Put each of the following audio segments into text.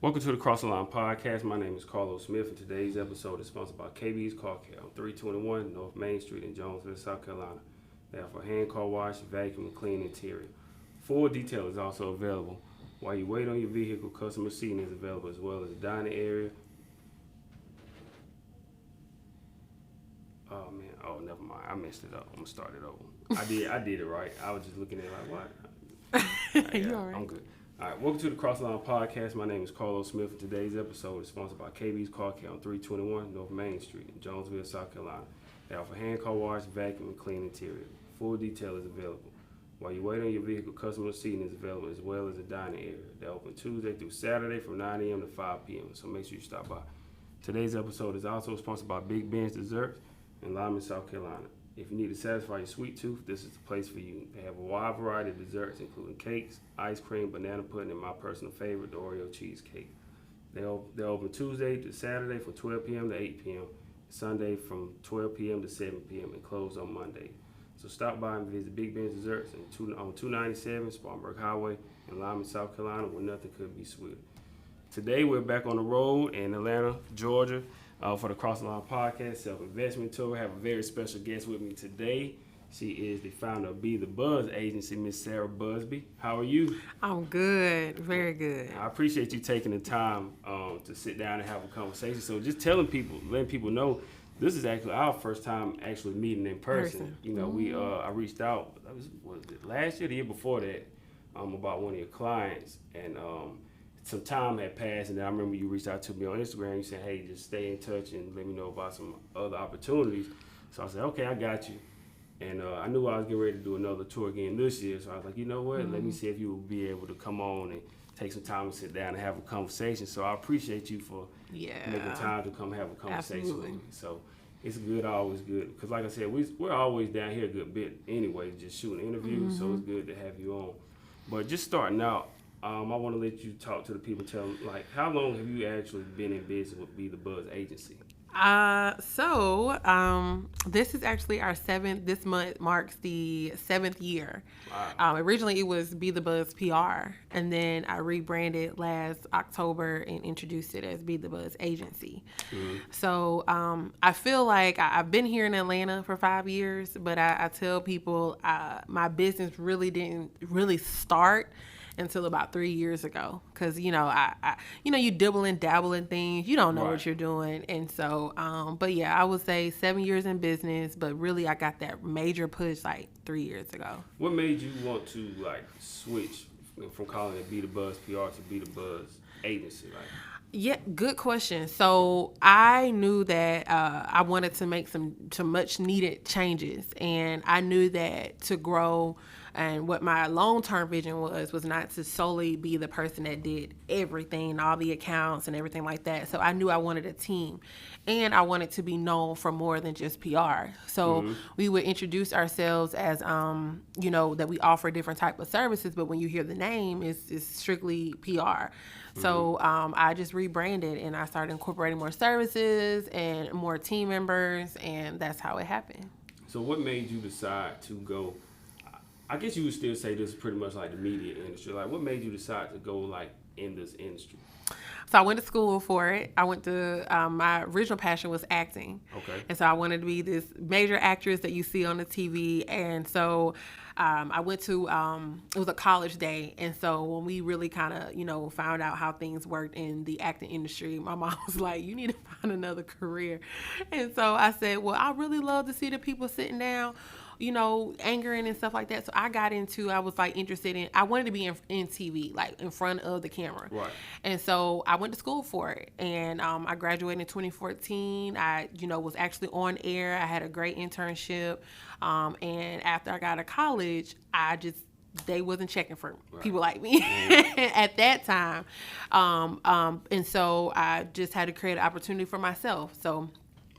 Welcome to the Cross the Line Podcast. My name is Carlos Smith, and today's episode is sponsored by KB's Car Care on 321 North Main Street in Jonesville, South Carolina. They offer hand car wash, vacuum, and clean interior. Full detail is also available. While you wait on your vehicle, customer seating is available as well as a dining area. Oh man, never mind. I messed it up. I'm gonna start it over. I did it right. I was just looking at it like, what? You all right? I'm good. All right, welcome to the Cross the Line Podcast. My name is Carlos Smith, and today's episode is sponsored by KB's Car Care on 321 North Main Street in Jonesville, South Carolina. They offer hand car wash, vacuum, and clean interior. Full detail is available. While you wait on your vehicle, customer seating is available as well as a dining area. They're open Tuesday through Saturday from 9 a.m. to 5 p.m., so make sure you stop by. Today's episode is also sponsored by Big Ben's Desserts in Lyman, South Carolina. If you need to satisfy your sweet tooth, this is the place for you. They have a wide variety of desserts, including cakes, ice cream, banana pudding, and my personal favorite, the Oreo cheesecake. They're open Tuesday to Saturday from 12 p.m. to 8 p.m., Sunday from 12 p.m. to 7 p.m., and closed on Monday. So stop by and visit Big Ben's Desserts on 297 Spartanburg Highway in Lyman, South Carolina, where nothing could be sweeter. Today, we're back on the road in Atlanta, Georgia, for the Cross the Line Podcast Self-Investment Tour. I have a very special guest with me today. She is the founder of Be the Buzz Agency, Miss Sarah Busby. How are you? I'm good, very good. I appreciate you taking the time to sit down and have a conversation. So just letting people know, this is actually our first time actually meeting in person. You know, I reached out, was it last year, the year before that, about one of your clients, and some time had passed, and then I remember you reached out to me on Instagram. You said, hey, just stay in touch and let me know about some other opportunities. So I said, okay, I got you. And I knew I was getting ready to do another tour again this year. So I was like, you know what? Let me see if you will be able to come on and take some time to sit down and have a conversation. So I appreciate you for making time to come have a conversation with me. So it's good, always good. Because like I said, we're always down here a good bit anyway, just shooting interviews. So it's good to have you on. But just starting out, I want to let you talk to the people, tell them, like, how long have you actually been in business with Be the Buzz Agency? This is actually this month marks the 7th year. Wow. Originally it was Be the Buzz PR, and then I rebranded last October and introduced it as Be the Buzz Agency. So I feel like I've been here in Atlanta for 5 years, but I tell people my business really didn't start until about 3 years ago, because you dibble and dabble in things, you don't know what you're doing, and so but yeah, I would say 7 years in business, but really I got that major push like 3 years ago. What made you want to like switch from calling it Be the Buzz PR to Be the Buzz Agency? Like, yeah, good question. So I knew that I wanted to make some much needed changes, and I knew that to grow, and what my long-term vision was not to solely be the person that did everything, all the accounts and everything like that. So I knew I wanted a team, and I wanted to be known for more than just PR. So we would introduce ourselves as, that we offer different type of services, but when you hear the name, it's strictly PR. So I just rebranded, and I started incorporating more services and more team members, and that's how it happened. So what made you decide to go, I guess you would still say this is pretty much like the media industry. Like, what made you decide to go like in this industry? So I went to school for it. I went to, my original passion was acting. Okay. And so I wanted to be this major actress that you see on the TV. And so I went to, it was a college day. And so when we really kind of, found out how things worked in the acting industry, my mom was like, you need to find another career. And so I said, well, I really love to see the people sitting down, angering and stuff like that. So I was like interested in, I wanted to be in TV, like in front of the camera. Right. And so I went to school for it. And I graduated in 2014. I, was actually on air. I had a great internship. And after I got out of college, they wasn't checking for people like me at that time. And so I just had to create an opportunity for myself. So,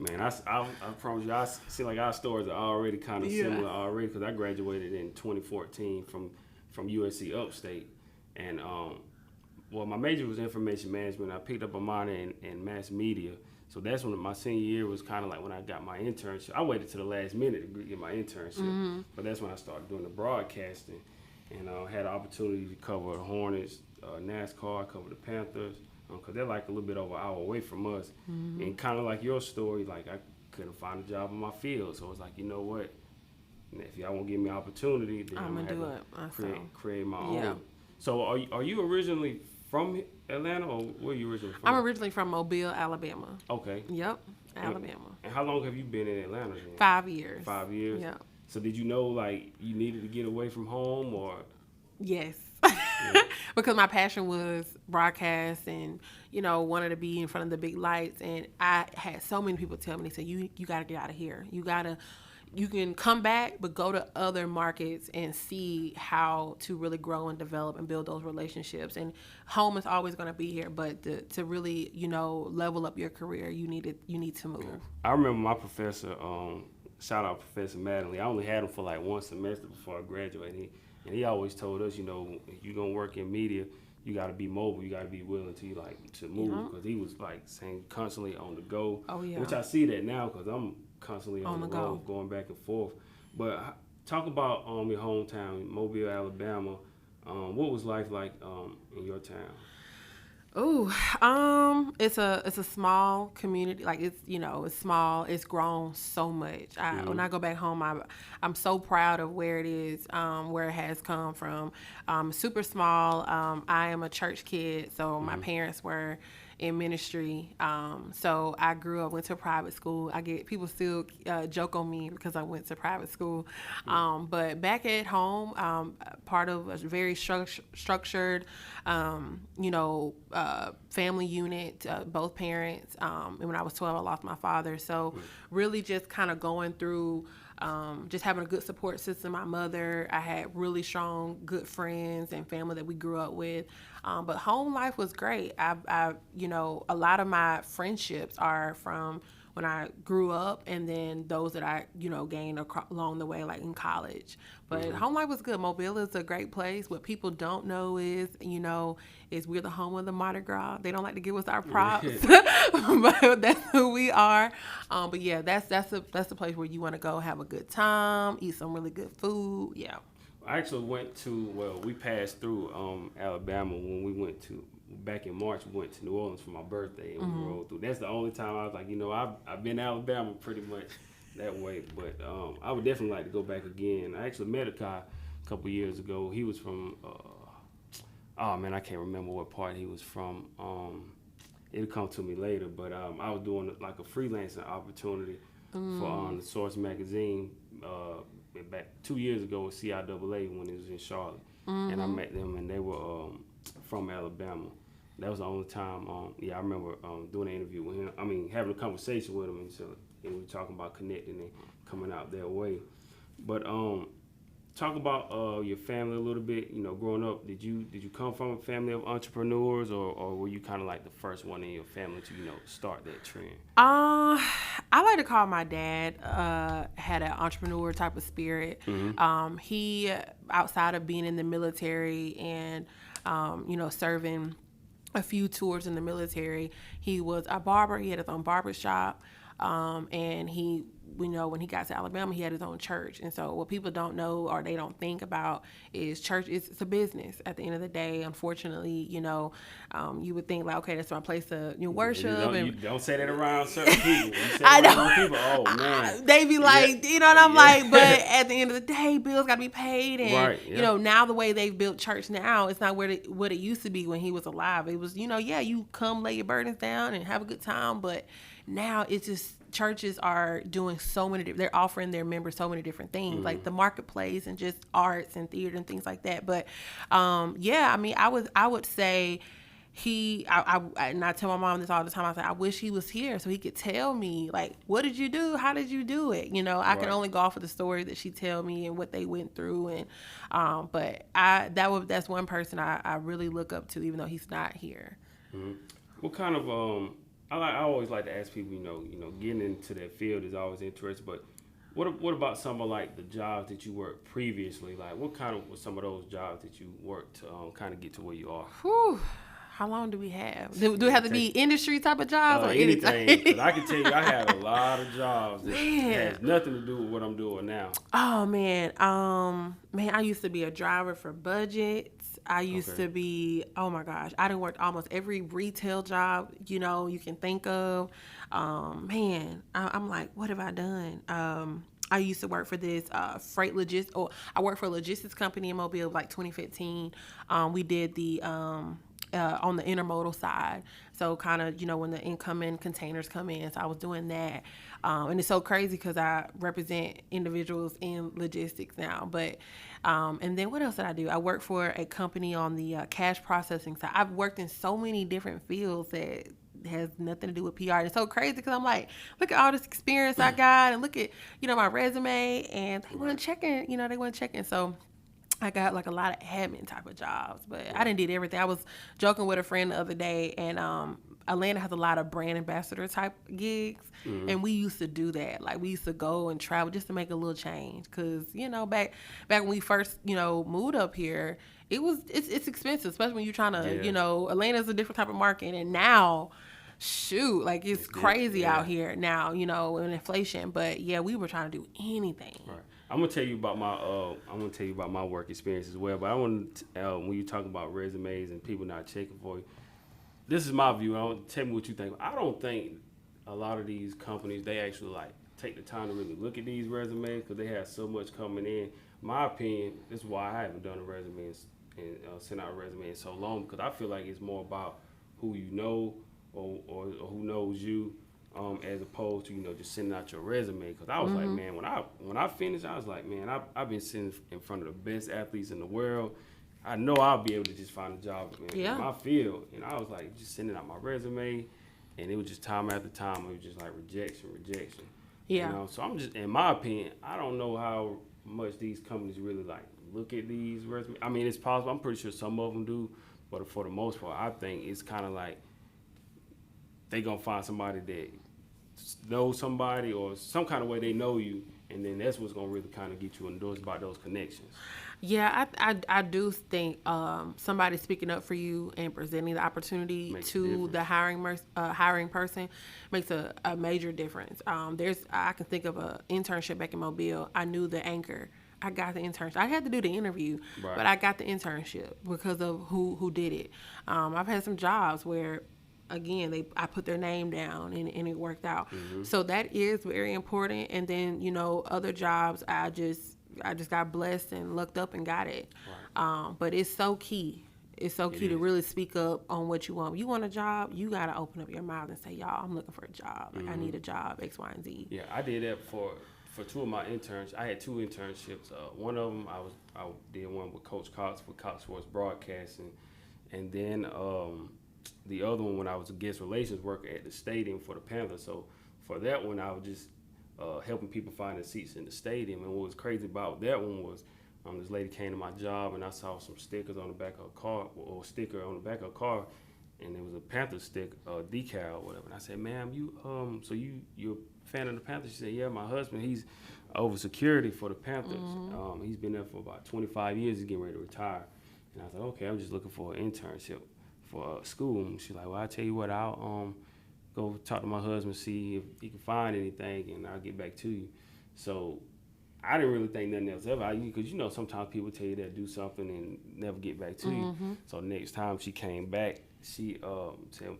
man, I promise you, I see like our stories are already kind of similar already, because I graduated in 2014 from USC Upstate, and my major was information management. I picked up a minor in mass media, so that's when my senior year was kind of like when I got my internship. I waited to the last minute to get my internship, but that's when I started doing the broadcasting, and had an opportunity to cover the Hornets, NASCAR, cover the Panthers, because they're like a little bit over an hour away from us. And kind of like your story, like I couldn't find a job in my field, so it's like, you know what? If y'all won't give me an opportunity, then I'm gonna do it. Create my own. So are you originally from Atlanta, or where are you originally from? I'm originally from Mobile, Alabama. Okay. Yep, Alabama. And how long have you been in Atlanta then? 5 years. 5 years? Yeah. So did you know, like, you needed to get away from home, or? Yes. Because my passion was broadcast and, wanted to be in front of the big lights. And I had so many people tell me, they said, you got to get out of here. You can come back, but go to other markets and see how to really grow and develop and build those relationships. And home is always going to be here, but to really, level up your career, you need to move. I remember my professor, shout out Professor Mattingly. I only had him for like one semester before I graduated. And he always told us, if you're going to work in media, you got to be mobile. You got to be willing to move. Because he was like saying constantly on the go. Oh, yeah. Which I see that now because I'm constantly on the road, going back and forth. But talk about your hometown, Mobile, Alabama. What was life like in your town? It's a small community. Like it's small. It's grown so much. When I go back home, I'm so proud of where it is, where it has come from. Super small. I am a church kid, so my parents were in ministry. So I grew up, went to a private school. People still joke on me because I went to private school. But back at home, part of a very structured, family unit, both parents. And when I was 12, I lost my father. So really just kind of going through just having a good support system. My mother, I had really strong, good friends and family that we grew up with. But home life was great. A lot of my friendships are from when I grew up, and then those that I, gained along the way, like in college. But home life was good. Mobile is a great place. What people don't know is we're the home of the Mardi Gras. They don't like to give us our props, but that's who we are. But yeah, that's the place where you want to go, have a good time, eat some really good food. Yeah. I actually we passed through Alabama when we went to. Back in March, we went to New Orleans for my birthday, and we rolled through. That's the only time I was like, I've been to Alabama pretty much that way. But I would definitely like to go back again. I actually met a guy a couple years ago. He was from, I can't remember what part he was from. It'll come to me later. But I was doing like a freelancing opportunity for the Source magazine back 2 years ago with CIAA when it was in Charlotte. And I met them, and they were from Alabama. That was the only time, I remember doing an interview with him. Having a conversation with him, and we were talking about connecting and coming out their way. But talk about your family a little bit. Growing up, did you come from a family of entrepreneurs, or were you kind of like the first one in your family to start that trend? I like to call my dad had an entrepreneur type of spirit. He, outside of being in the military and serving a few tours in the military, he was a barber. He had his own barber shop, and he, when he got to Alabama, he had his own church. And so what people don't know or they don't think about is church it's a business at the end of the day. Unfortunately, you would think like, okay, that's my place to worship. You don't say that around certain people. You say I know. People, oh man, they be like, I'm like, but at the end of the day, bills got to be paid, and now the way they've built church now, it's not what it used to be when he was alive. It was, you come lay your burdens down and have a good time, but now it's just churches are doing so many. They're offering their members so many different things, like the marketplace and just arts and theater and things like that. But I would say and I tell my mom this all the time. I say I wish he was here so he could tell me, like, what did you do? How did you do it? I can only go off of the story that she tell me and what they went through. And but that's one person I really look up to, even though he's not here. What kind of I always like to ask people, getting into that field is always interesting, but what about some of like the jobs that you worked previously? Like what kind of were some of those jobs that you worked to kind of get to where you are? Whew. How long do we have? Do it have to be industry type of jobs or anything? 'Cause I can tell you I had a lot of jobs that has nothing to do with what I'm doing now. Oh, man. I used to be a driver for budgets. I used to be, oh my gosh, I done worked almost every retail job, you can think of. I'm like, what have I done? I used to work for this I worked for a logistics company in Mobile like 2015. We did the on the intermodal side. So kind of, when the incoming containers come in. So I was doing that. And it's so crazy because I represent individuals in logistics now. But, and then what else did I do? I worked for a company on the cash processing side. I've worked in so many different fields that has nothing to do with PR. And it's so crazy because I'm like, look at all this experience I got and look at, my resume, and they weren't checking. So I got like a lot of admin type of jobs, but I didn't did everything. I was joking with a friend the other day, and Atlanta has a lot of brand ambassador type gigs, and we used to do that. Like we used to go and travel just to make a little change, because back when we first moved up here, it's expensive, especially when you're trying to Atlanta's a different type of market, and now. Shoot, like it's crazy out here now, in inflation. But yeah, we were trying to do anything. Right. I'm gonna tell you about my work experience as well. But I want to, when you talk about resumes and people not checking for you, this is my view. Tell me what you think. I don't think a lot of these companies, they actually like take the time to really look at these resumes because they have so much coming in. My opinion, this is why I haven't done a resume and sent out a resume in so long, because I feel like it's more about who you know. Or who knows you, as opposed to just sending out your resume. Because I was like, man, when I finished, I was like, man, I've been sitting in front of the best athletes in the world. I know I'll be able to just find a job in my field. And I was like, just sending out my resume, and it was just time after time. It was just like rejection. Yeah. So I'm just, in my opinion, I don't know how much these companies really like look at these resumes. I mean, it's possible. I'm pretty sure some of them do, but for the most part, I think it's kind of like. They gonna find somebody that knows somebody or some kind of way they know you, and then that's what's gonna really kind of get you endorsed by those connections. Yeah, I do think somebody speaking up for you and presenting the opportunity to the hiring person makes a major difference. I can think of an internship back in Mobile. I knew the anchor. I got the internship. I had to do the interview, but I got the internship because of who did it. I've had some jobs where. Again, I put their name down and it worked out. So that is very important. And then, other jobs, I just got blessed and looked up and got it. Right. But it's so key. It's so key to really speak up on what you want. You want a job, you got to open up your mouth and say, y'all, I'm looking for a job. Like, I need a job, X, Y, and Z. Yeah, I did that for two of my interns. I had two internships. One of them, I did one with Coach Cox for Cox Sports Broadcasting. And then the other one when I was a guest relations worker at the stadium for the Panthers. So for that one, I was just helping people find their seats in the stadium. And what was crazy about that one was this lady came to my job, and I saw some stickers on the back of her car, or a sticker on the back of her car, and it was a Panthers sticker, decal or whatever. And I said, ma'am, you're a fan of the Panthers? She said, yeah, my husband, he's over security for the Panthers. He's been there for about 25 years. He's getting ready to retire. And I was like, okay, I'm just looking for an internship for school. And she's like, well, I'll tell you what, I'll go talk to my husband, see if he can find anything, and I'll get back to you. So I didn't really think nothing else ever, because sometimes people tell you they'll do something and never get back to you. So next time she came back, she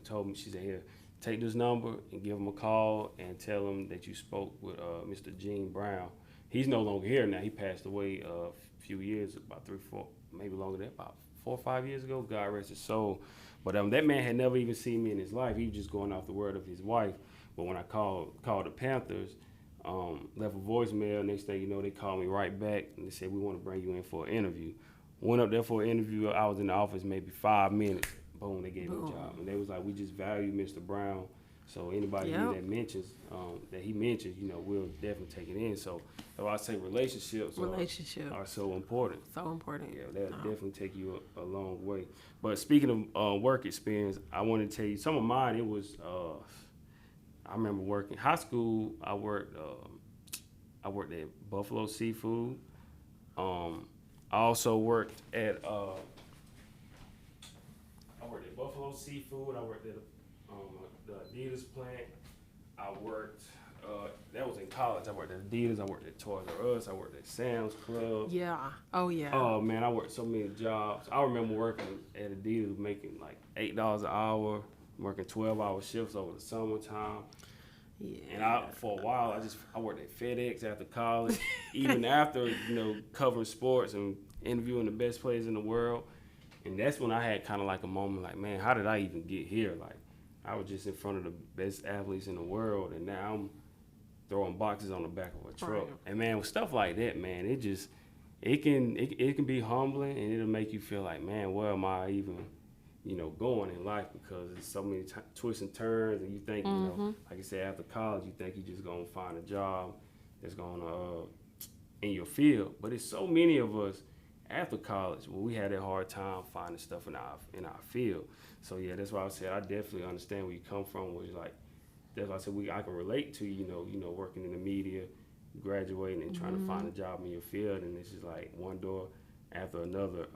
told me, she said, here, take this number and give him a call and tell him that you spoke with Mr. Gene Brown. He's no longer here now. He passed away a few years, about 3, 4, maybe longer than that, about 4 or 5 years ago. God rest his soul. But that man had never even seen me in his life. He was just going off the word of his wife. But when I called the Panthers, left a voicemail. Next thing you know, they called me right back and they said, we want to bring you in for an interview. Went up there for an interview. I was in the office maybe 5 minutes. Boom, they gave me a job. And they was like, we just value Mr. Brown. So anybody here that mentions, we'll definitely take it in. So I say relationships are so important. So important. Yeah, that'll definitely take you a long way. But speaking of work experience, I want to tell you some of mine. It was, I remember working high school. I worked at Buffalo Seafood. I also worked at Buffalo Seafood. I worked at the Adidas plant. I worked that was in college. I worked at Adidas. I worked at Toys R Us. I worked at Sam's Club. Yeah. Oh yeah. Oh man, I worked so many jobs. I remember working at Adidas, making like $8 an hour, working 12-hour shifts over the summertime. Yeah. And for a while, I worked at FedEx after college, even after covering sports and interviewing the best players in the world. And that's when I had kind of like a moment, like, man, how did I even get here? Like, I was just in front of the best athletes in the world, and now I'm throwing boxes on the back of a truck. Right. And man, with stuff like that, man, it can be humbling, and it'll make you feel like, man, where am I even, going in life? Because there's so many twists and turns, and you think, like I said, after college, you think you're just gonna find a job that's gonna in your field. But it's so many of us after college, we had that hard time finding stuff in our field. So yeah, that's why I said I definitely understand where you come from. Where it's like, that's why I said I can relate to working in the media, graduating and trying to find a job in your field, and it's just like one door after another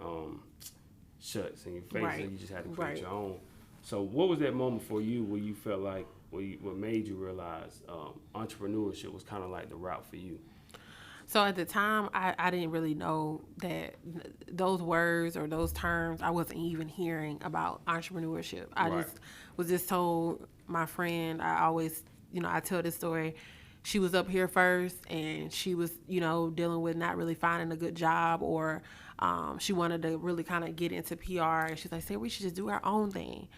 shuts in your face, right. And you just had to create your own. So what was that moment for you where you felt like what made you realize entrepreneurship was kind of like the route for you? So at the time, I didn't really know that those words or those terms, I wasn't even hearing about entrepreneurship. I just told my friend, I always, I tell this story. She was up here first, and she was, dealing with not really finding a good job, or she wanted to really kind of get into PR. And she's like, Sarah, we should just do our own thing.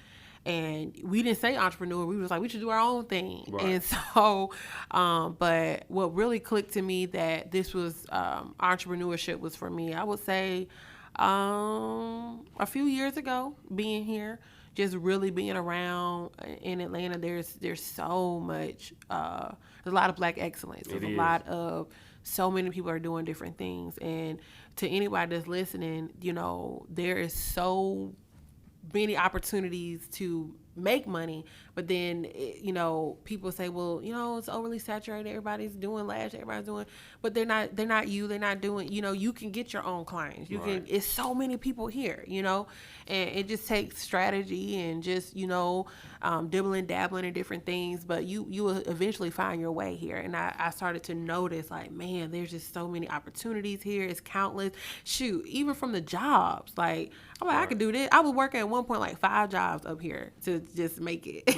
And we didn't say entrepreneur. We was like, we should do our own thing. Right. And so, but what really clicked to me that this was entrepreneurship was for me, I would say a few years ago, being here, just really being around in Atlanta. There's so much, there's a lot of Black excellence. There's a lot of, so many people are doing different things. And to anybody that's listening, there is so many opportunities to make money, but then people say, well, it's overly saturated, everybody's doing lash, everybody's doing, but they're not doing, you can get your own clients, it's so many people here, and it just takes strategy and just dibbling dabbling in different things, but you will eventually find your way here. And I started to notice, like, man, there's just so many opportunities here. It's countless. Shoot, even from the jobs, like, I'm like, I could do this. I was working at one point like 5 jobs up here to just make it.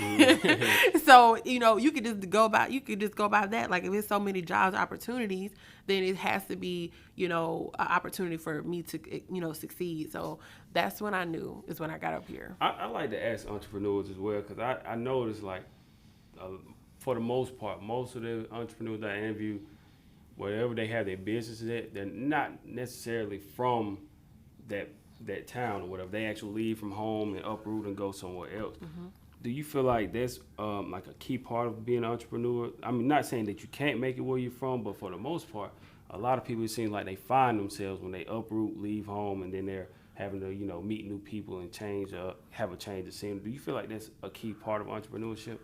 So, you could just go about that. Like, if there's so many jobs, opportunities, then it has to be, an opportunity for me to, succeed. So that's when I knew, is when I got up here. I like to ask entrepreneurs as well, because I noticed, like, for the most part, most of the entrepreneurs that I interview, wherever they have their businesses at, they're not necessarily from that town or whatever. They actually leave from home and uproot and go somewhere else. Mm-hmm. Do you feel like that's like a key part of being an entrepreneur? I mean, not saying that you can't make it where you're from, but for the most part, a lot of people, it seems like they find themselves when they uproot, leave home, and then they're having to, meet new people and have a change of scenery. Do you feel like that's a key part of entrepreneurship?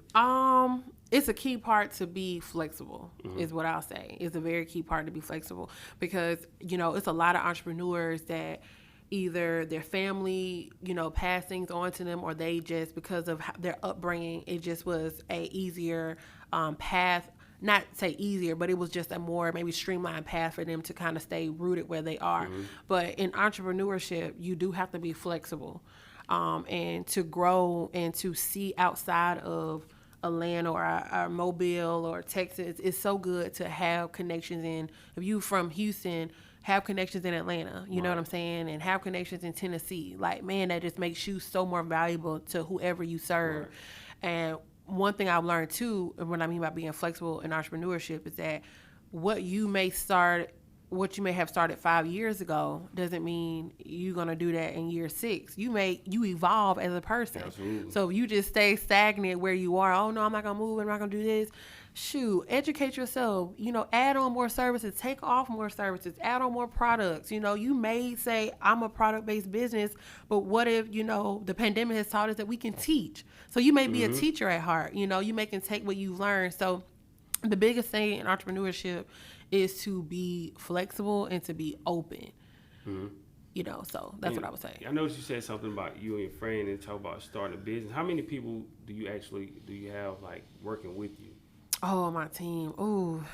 It's a key part to be flexible, is what I'll say. It's a very key part to be flexible, because, it's a lot of entrepreneurs that either their family, passed things on to them, or they just, because of their upbringing, it just was a easier path. Not say easier, but it was just a more maybe streamlined path for them to kind of stay rooted where they are. Mm-hmm. But in entrepreneurship, you do have to be flexible, and to grow and to see outside of Atlanta or Mobile or Texas. It's so good to have connections in. If you from Houston, have connections in Atlanta, you know what I'm saying, and have connections in Tennessee. Like, man, that just makes you so more valuable to whoever you serve. Right. And one thing I've learned too, and what I mean by being flexible in entrepreneurship, is that what you may have started 5 years ago doesn't mean you're going to do that in year 6. You evolve as a person. Absolutely. So if you just stay stagnant where you are, oh no, I'm not going to move, I'm not going to do this. Shoot, educate yourself, add on more services, take off more services, add on more products. You may say, I'm a product-based business, but what if, the pandemic has taught us that we can teach. So you may be a teacher at heart, you may can take what you've learned. So the biggest thing in entrepreneurship is to be flexible and to be open. Mm-hmm. So that's what I would say. I noticed you said something about you and your friend and talk about starting a business. How many people do you have like working with you? Oh, my team. Ooh.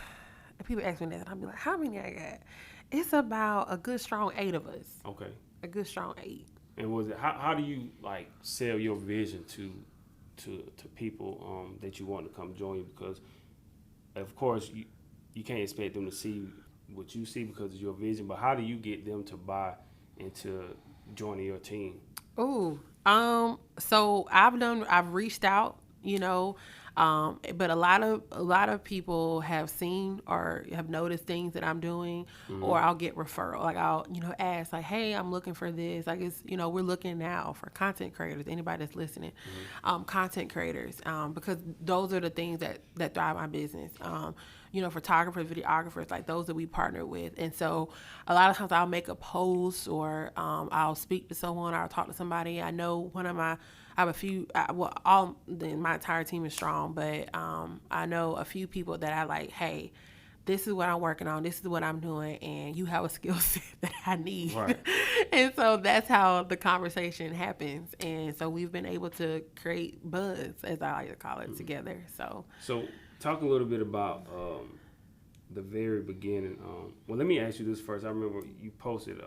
If people ask me that, I'll be like, how many I got? It's about a good strong 8 of us. Okay. A good strong 8. And was it how do you like sell your vision to people that you want to come join you? Because of course you can't expect them to see what you see because of your vision, but how do you get them to buy into joining your team? Ooh. So I've reached out, but a lot of people have seen or have noticed things that I'm doing, or I'll get referral. Like I'll, ask like, hey, I'm looking for this. Like it's, we're looking now for content creators, anybody that's listening, content creators, because those are the things that thrive my business. Photographers, videographers, like those that we partner with. And so a lot of times I'll make a post or I'll speak to someone or I'll talk to somebody. I know I have a few, my entire team is strong, but I know a few people that I like, hey, this is what I'm working on. This is what I'm doing. And you have a skill set that I need. Right. And so that's how the conversation happens. And so we've been able to create buzz, as I like to call it, together. So talk a little bit about the very beginning. Well, let me ask you this first. I remember you posted,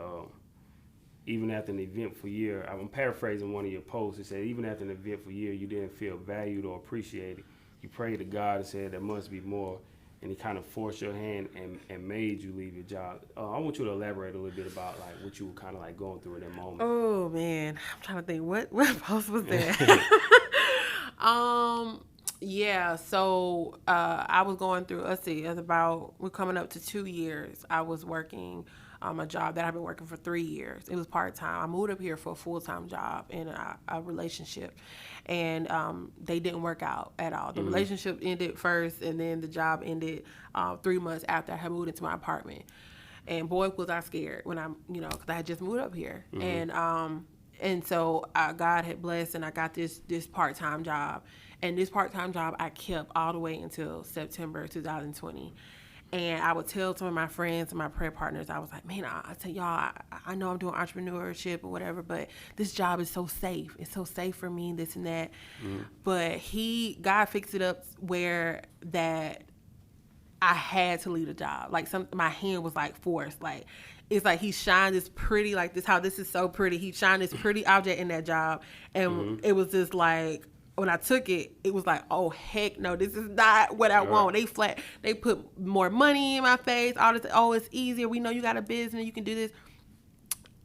even after an eventful year, I'm paraphrasing one of your posts. It said, even after an eventful year, you didn't feel valued or appreciated. You prayed to God and said, there must be more. And he kind of forced your hand and made you leave your job. I want you to elaborate a little bit about like what you were kind of like going through in that moment. Oh, man. I'm trying to think. What post was that? Yeah, so I was going through, we're coming up to 2 years. I was working a job that I've been working for 3 years. It was part-time. I moved up here for a full-time job in a relationship, and they didn't work out at all. The relationship ended first, and then the job ended 3 months after I had moved into my apartment. And boy, was I scared when because I had just moved up here. And so God had blessed, and I got this part-time job. And this part-time job I kept all the way until September 2020. And I would tell some of my friends and my prayer partners, I was like, man, I tell y'all, I know I'm doing entrepreneurship or whatever, but this job is so safe. It's so safe for me, this and that. But God fixed it up where that I had to leave the job. Like my hand was like forced. Like it's like he shined this pretty, like this is so pretty. He shined this pretty object in that job. And it was just like, when I took it, it was like, oh, heck no, this is not what I want. They put more money in my face. All this, oh, it's easier. We know you got a business. You can do this.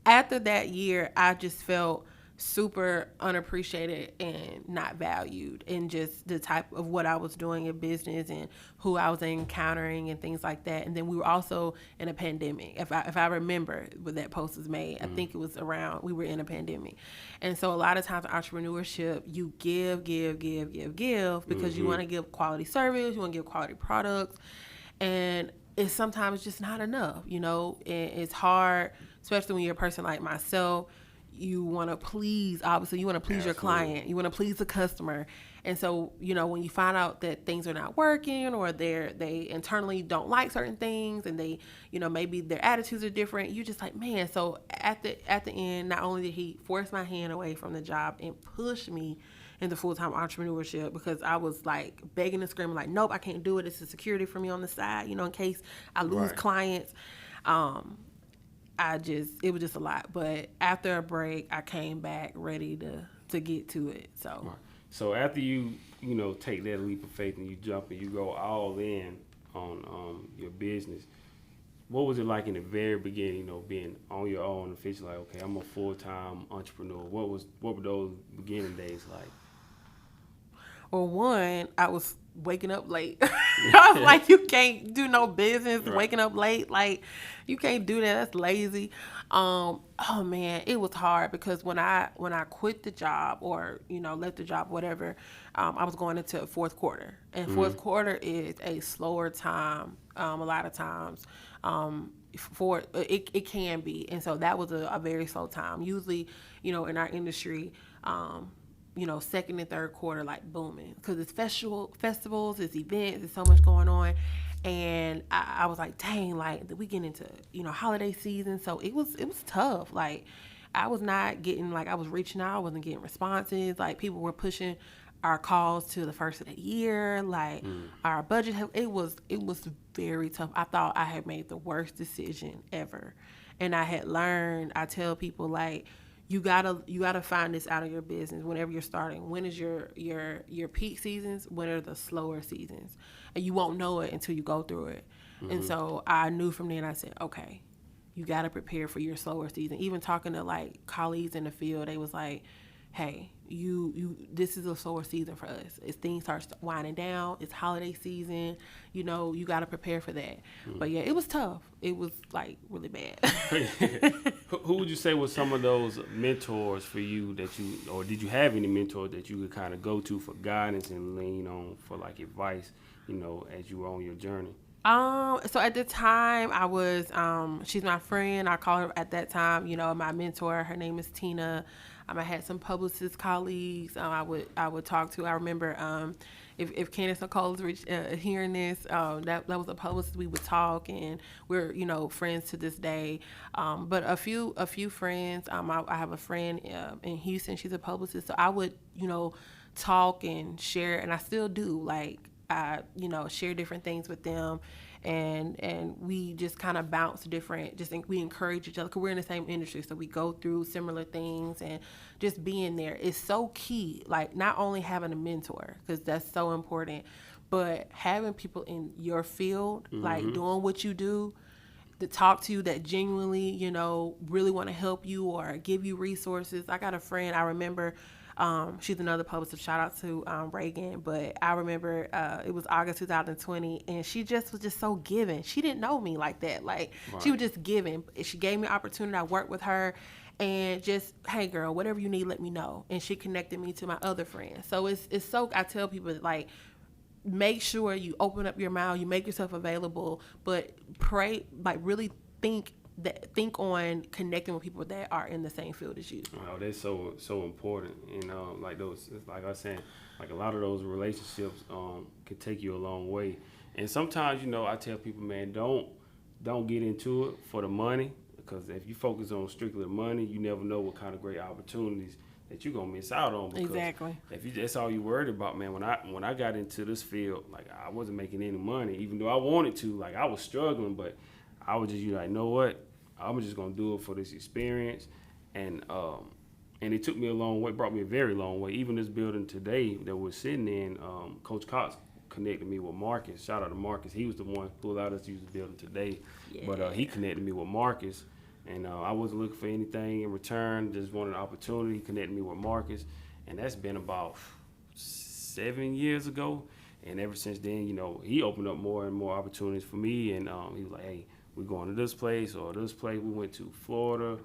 After that year, I just felt super unappreciated and not valued in just the type of what I was doing in business and who I was encountering and things like that. And then we were also in a pandemic. If I remember when that post was made, I think it was around, we were in a pandemic. And so a lot of times in entrepreneurship, you give because you want to give quality service, you want to give quality products. And it's sometimes just not enough, and it's hard, especially when you're a person like myself. You want to please, obviously, you want to please your client. You want to please the customer. And so, when you find out that things are not working or they internally don't like certain things and they, maybe their attitudes are different, you're just like, man. So at the end, not only did he force my hand away from the job and push me into full-time entrepreneurship because I was like begging and screaming like, nope, I can't do it. It's a security for me on the side, in case I lose clients. It was just a lot. But after a break, I came back ready to get to it. So after you take that leap of faith and you jump and you go all in on your business, what was it like in the very beginning, being on your own and officially like, okay, I'm a full-time entrepreneur? What were those beginning days like? Well, one, I was waking up late. I was like, you can't do no business waking up late. Like, you can't do that. That's lazy. Oh man, it was hard because when I quit the job or left the job, whatever, I was going into fourth quarter, and fourth quarter is a slower time. A lot of times, for it can be, and so that was a very slow time. Usually, in our industry. Second and third quarter, like booming because it's festivals, it's events, there's so much going on. And I was like, dang, like we get into, holiday season. So it was tough. Like I was not getting, like I was reaching out, I wasn't getting responses. Like people were pushing our calls to the first of the year, like our budget. It was very tough. I thought I had made the worst decision ever, and I had learned. I tell people like, you gotta find this out of your business whenever you're starting. When is your peak seasons? When are the slower seasons? And you won't know it until you go through it. And so I knew from then. I said, okay, you got to prepare for your slower season. Even talking to like colleagues in the field, they was like, hey, you this is a slower season for us. As things start winding down, it's holiday season, you got to prepare for that. But yeah, it was tough. It was like really bad. Who would you say was some of those mentors for you or did you have any mentors that you could kind of go to for guidance and lean on for like advice, as you were on your journey? So at the time I was, she's my friend. I call her at that time, my mentor. Her name is Tina. I had some publicist colleagues. I would talk to. I remember, if Candace Nicole is hearing this, that was a publicist. We would talk, and we're friends to this day. But a few friends. I have a friend in Houston. She's a publicist, so I would talk and share, and I still do. Like I share different things with them. And we just kind of bounce different, we encourage each other because we're in the same industry. So we go through similar things, and just being there is so key. Like not only having a mentor, because that's so important, but having people in your field, like doing what you do, to talk to you that genuinely, really want to help you or give you resources. I got a friend, I remember, she's another publicist. Shout out to Reagan. But I remember it was August 2020, and she was just so giving. She didn't know me like that. Like She was just giving. She gave me an opportunity. I worked with her, and just, hey girl, whatever you need, let me know. And she connected me to my other friends. So it's so, I tell people like, make sure you open up your mouth, you make yourself available, but pray, like really think on connecting with people that are in the same field as you. Oh, that's so important. Like those, like I was saying, like a lot of those relationships can take you a long way. And sometimes, I tell people, man, don't get into it for the money, because if you focus on strictly the money, you never know what kind of great opportunities that you're gonna miss out on. Because exactly. If that's all you worried about, man. When I got into this field, like I wasn't making any money, even though I wanted to. Like I was struggling, but I was just like, you know what? I'm just gonna do it for this experience, and it took me a long way, brought me a very long way. Even this building today that we're sitting in, Coach Cox connected me with Marcus. Shout out to Marcus. He was the one who allowed us to use the building today. Yeah. But he connected me with Marcus, and I wasn't looking for anything in return. Just wanted an opportunity. He connected me with Marcus, and that's been about 7 years ago. And ever since then, he opened up more and more opportunities for me. And he was like, hey, we're going to this place or this place. We went to Florida.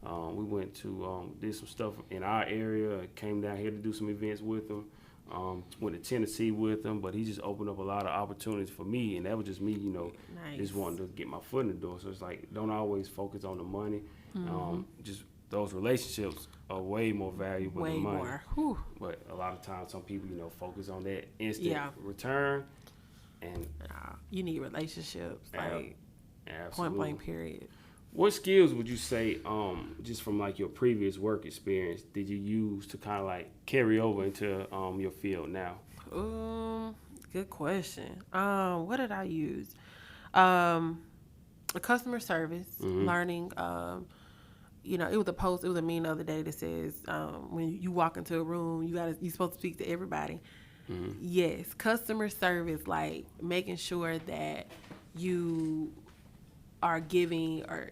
We went to did some stuff in our area. Came down here to do some events with him. Went to Tennessee with him. But he just opened up a lot of opportunities for me, and that was just me, nice. Just wanting to get my foot in the door. So it's like, don't always focus on the money. Just those relationships are way more valuable than money. Way more. Whew. But a lot of times, some people, focus on that instant return, and you need relationships. Like. Absolutely. Point blank period. What skills would you say, just from like your previous work experience, did you use to kind of like carry over into your field now? Good question. What did I use? A customer service, learning. It was a post. It was a meme the other day that says, when you walk into a room, you're supposed to speak to everybody. Yes, customer service, like making sure that you are giving or,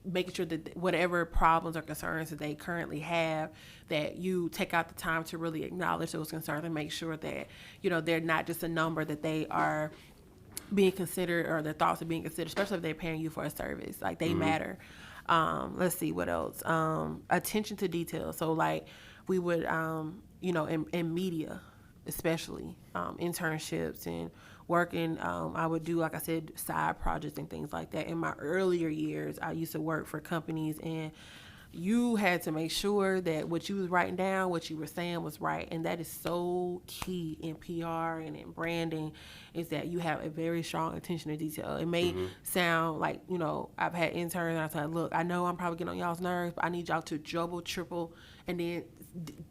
making sure that whatever problems or concerns that they currently have, that you take out the time to really acknowledge those concerns and make sure that, they're not just a number, that they are being considered or their thoughts are being considered, especially if they're paying you for a service. Like they matter. Let's see what else. Attention to detail. So like we would, in media, especially internships and working, I would do, like I said, side projects and things like that. In my earlier years, I used to work for companies, and you had to make sure that what you was writing down, what you were saying was right. And that is so key in PR and in branding, is that you have a very strong attention to detail. It may sound like, I've had interns and I said, look, I know I'm probably getting on y'all's nerves, but I need y'all to double, triple, and then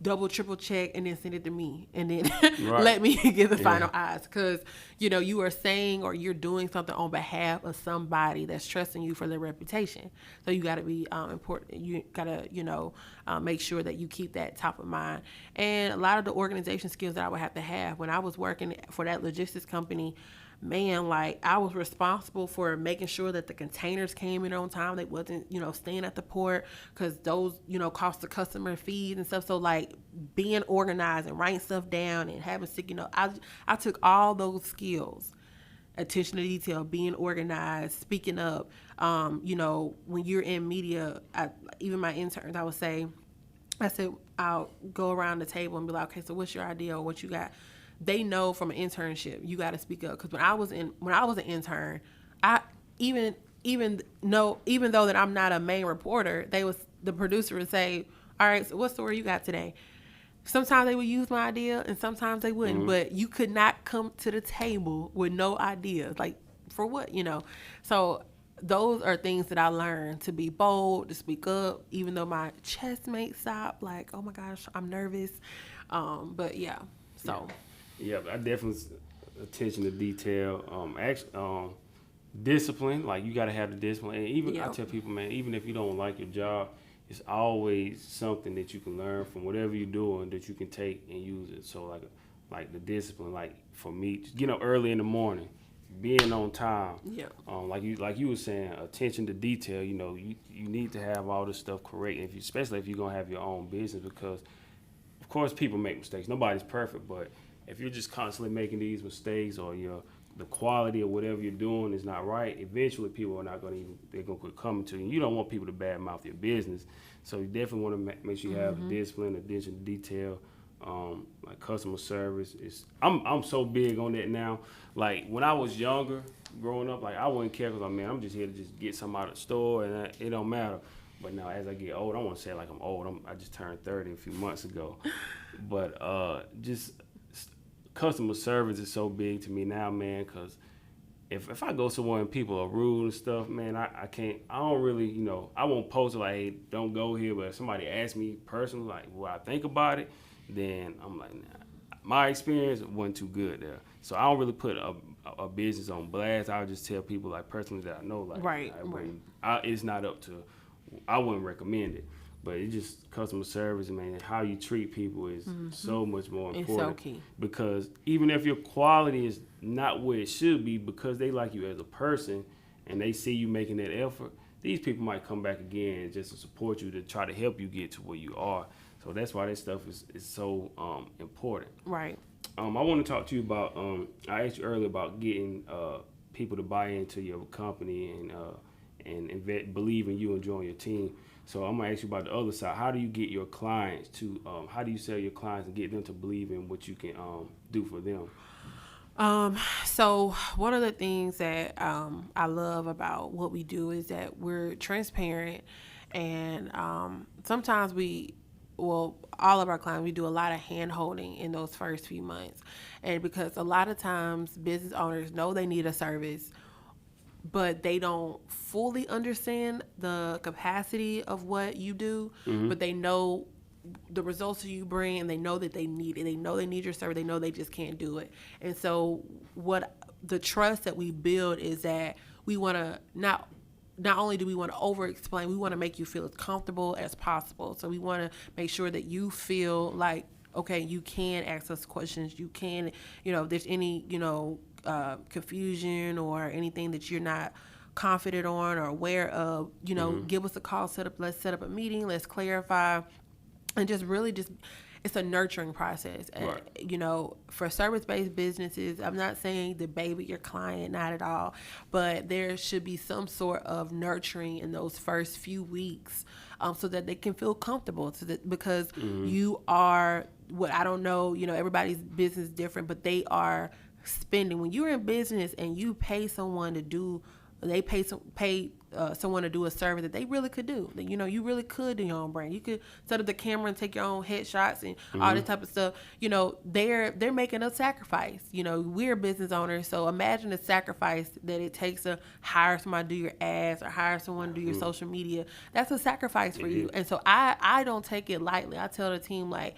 double, triple check and then send it to me and then Right. let me give the final eyes. Because, you are saying or you're doing something on behalf of somebody that's trusting you for their reputation. So you got to be important. You got to, make sure that you keep that top of mind. And a lot of the organization skills that I would have to have when I was working for that logistics company, man, like I was responsible for making sure that the containers came in on time. They wasn't, staying at the port because those, cost the customer fees and stuff. So like being organized and writing stuff down and having sick, I took all those skills, attention to detail, being organized, speaking up. When you're in media, even my interns, I said, I'll go around the table and be like, okay, so what's your idea or what you got? They know from an internship, you got to speak up. Because when I was an intern, even though that I'm not a main reporter, the producer would say, all right, so what story you got today? Sometimes they would use my idea and sometimes they wouldn't, but you could not come to the table with no ideas. Like, for what, So those are things that I learned, to be bold, to speak up, even though my chest may stop, like, oh my gosh, I'm nervous. But yeah, so. Yeah, I definitely attention to detail. Discipline, like you got to have the discipline. And even I tell people, man, even if you don't like your job, it's always something that you can learn from whatever you're doing that you can take and use it. So like the discipline, like for me, just getting up early in the morning, being on time. Yeah. Like you were saying, attention to detail. You need to have all this stuff correct, especially if you're gonna have your own business, because of course people make mistakes. Nobody's perfect, but if you're just constantly making these mistakes or the quality of whatever you're doing is not right, eventually people are not they're going to quit coming to you. You don't want people to badmouth your business. So you definitely want to make sure you have discipline, attention to detail, like customer service. I'm so big on that now. Like when I was younger, growing up, like I wouldn't care because I'm just here to just get something out of the store and it don't matter. But now as I get old, I want to say like I'm old. I just turned 30 a few months ago. But just customer service is so big to me now, man, because if I go somewhere and people are rude and stuff, man, I don't really, I won't post it like, hey, don't go here. But if somebody asks me personally, like, what I think about it, then I'm like, nah, my experience wasn't too good there. So I don't really put a business on blast. I'll just tell people, like, personally that I know, like, right. It's not up to, I wouldn't recommend it. But it's just customer service, man, and how you treat people is so much more important. It's so key. Because even if your quality is not where it should be, because they like you as a person and they see you making that effort, these people might come back again just to support you, to try to help you get to where you are. So that's why this stuff is so important. Right. I want to talk to you about, I asked you earlier about getting people to buy into your company and believe in you and join your team. So I'm going to ask you about the other side. How do you get your clients to, how do you sell your clients and get them to believe in what you can do for them? So one of the things that I love about what we do is that we're transparent, and sometimes all of our clients, we do a lot of hand holding in those first few months. And because a lot of times business owners know they need a service, but they don't fully understand the capacity of what you do, but they know the results that you bring, and they know that they need it. They know they need your service. They know they just can't do it. And so what the trust that we build is that we want to not only do we want to over-explain, we want to make you feel as comfortable as possible. So we want to make sure that you feel like, okay, you can ask us questions. You can, if there's any, confusion or anything that you're not confident on or aware of, give us a call, let's set up a meeting, let's clarify, and it's a nurturing process. Right. And, for service-based businesses, I'm not saying to baby your client, not at all, but there should be some sort of nurturing in those first few weeks, so that they can feel comfortable, because you are, I don't know, everybody's business is different, but they are spending. When you're in business and you pay someone to do, they pay someone to do a service that they really could do. That, you really could do your own brand. You could set up the camera and take your own headshots and all this type of stuff. They're making a sacrifice. We're business owners, so imagine the sacrifice that it takes to hire someone to do your ads or hire someone to do your social media. That's a sacrifice for you. And so I don't take it lightly. I tell the team, like,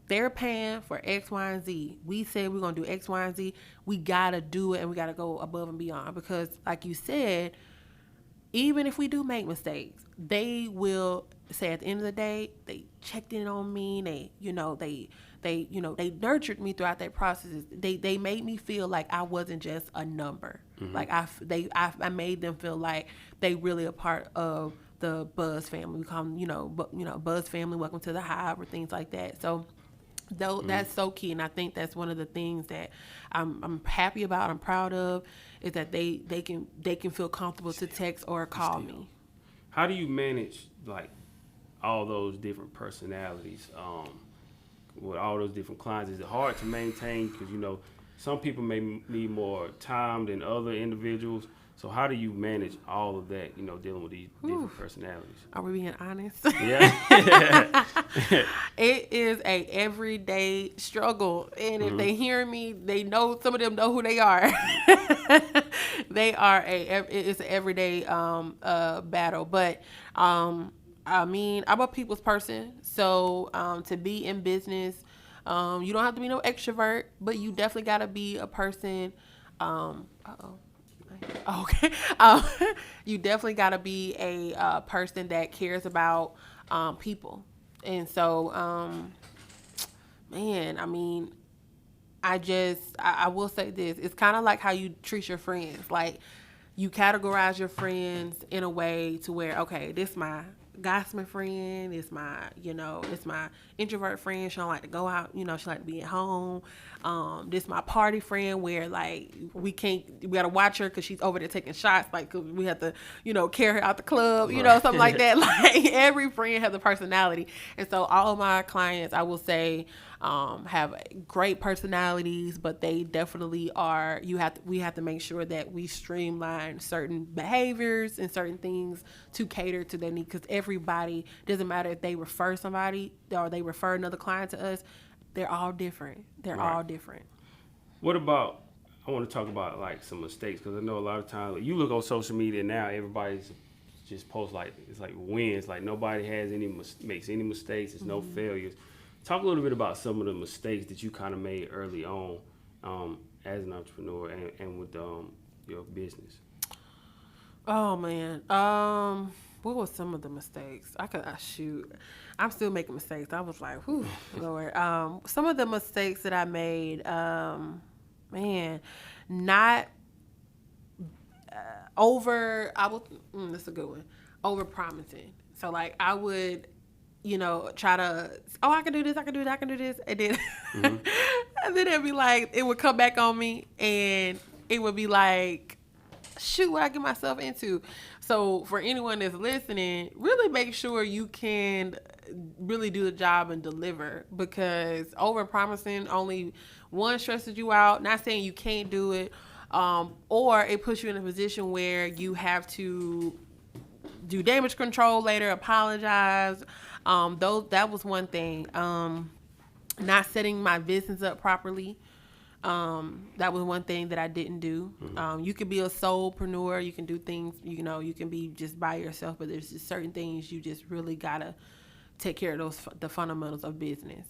they're paying for X, Y, and Z. We said we're going to do X, Y, and Z. We got to do it, and we got to go above and beyond. Because, like you said, even if we do make mistakes, they will say at the end of the day, they checked in on me. They nurtured me throughout that process. They made me feel like I wasn't just a number. Like I made them feel like they really a part of the Buzz family. We call them, Buzz family, welcome to the Hive, or things like that. So that's so key, and I think that's one of the things that I'm happy about, I'm proud of, is that they can feel comfortable to text or call me. How do you manage, like, all those different personalities with all those different clients? Is it hard to maintain? Because some people may need more time than other individuals. So how do you manage all of that, dealing with these different personalities? Are we being honest? Yeah. It is a everyday struggle. And if they hear me, they know, some of them know who they are. It's an everyday battle. But, I'm a people's person. So to be in business, you don't have to be no extrovert, but you definitely got to be a person. Okay. You definitely got to be a person that cares about people. And so, I will say this. It's kind of like how you treat your friends. Like, you categorize your friends in a way to where, okay, this my gossiping friend, it's my introvert friend. She don't like to go out, she like to be at home. This my party friend, where, like, we gotta watch her because she's over there taking shots, like, 'cause we have to, carry her out the club, something like that. Like, every friend has a personality. And so all of my clients, I will say, have great personalities, but they definitely are, we have to make sure that we streamline certain behaviors and certain things to cater to their needs, because everybody, doesn't matter if they refer somebody or they refer another client to us, they're all different. All different. What about, I want to talk about, like, some mistakes, because I know a lot of times, like, you look on social media now, everybody's just posts, like, it's like wins, like nobody makes any mistakes, there's no failures. Talk a little bit about some of the mistakes that you kind of made early on as an entrepreneur and with your business. Oh, man. What were some of the mistakes? I'm still making mistakes. I was like, whew, Lord. Some of the mistakes that I made, not that's a good one. Over promising. So, like, I would, try to, I can do this, I can do that, I can do this. And then, and then it'd be like, it would come back on me, and it would be like, shoot, what I get myself into. So for anyone that's listening, really make sure you can really do the job and deliver, because over promising only one stresses you out. Not saying you can't do it, or it puts you in a position where you have to do damage control later, apologize. That was one thing. Not setting my business up properly. That was one thing that I didn't do. You could be a solopreneur. You can do things, you can be just by yourself, but there's just certain things you just really gotta take care of the fundamentals of business.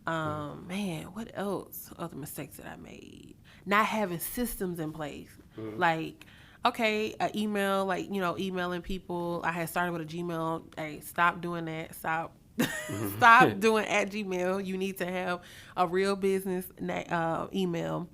What else? Other mistakes that I made. Not having systems in place. Like, okay, an email, like, emailing people. I had started with a Gmail. Hey, stop doing that. Stop doing @Gmail. You need to have a real business email.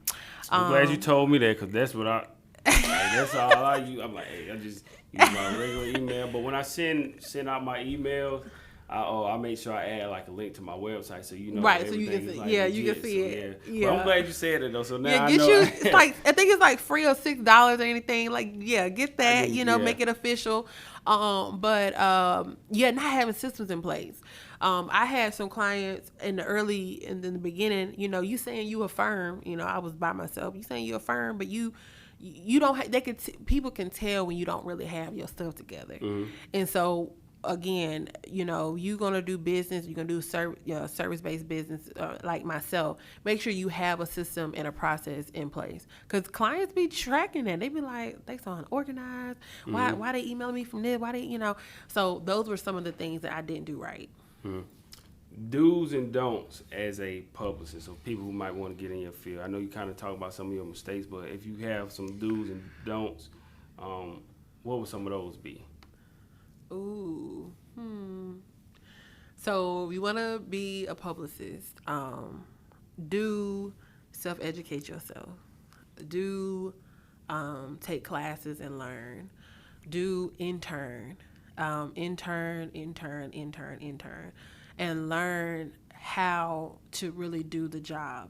I'm glad you told me that, because that's what that's all I use. I'm like, hey, I just use my regular email. But when I send out my emails, I make sure I add, like, a link to my website, so right, so you can see, like, you can see it. Yeah. But I'm glad you said it though. So now I get know. It's like, I think it's like free or $6 or anything. Like, get that. Make it official. Not having systems in place. I had some clients in the beginning, you saying you a firm, I was by myself. You saying you a firm, but you don't, people can tell when you don't really have your stuff together. And so, again, you're going to do business, you're going to do service-based business like myself. Make sure you have a system and a process in place, because clients be tracking that. They be like, they so unorganized. Why they email me from this? Why they, so those were some of the things that I didn't do right. Do's and don'ts as a publicist, or people who might want to get in your field. I know you kind of talk about some of your mistakes, but if you have some do's and don'ts, what would some of those be? Ooh. So you want to be a publicist. Do self-educate yourself. Do take classes and learn. Do intern, and learn how to really do the job.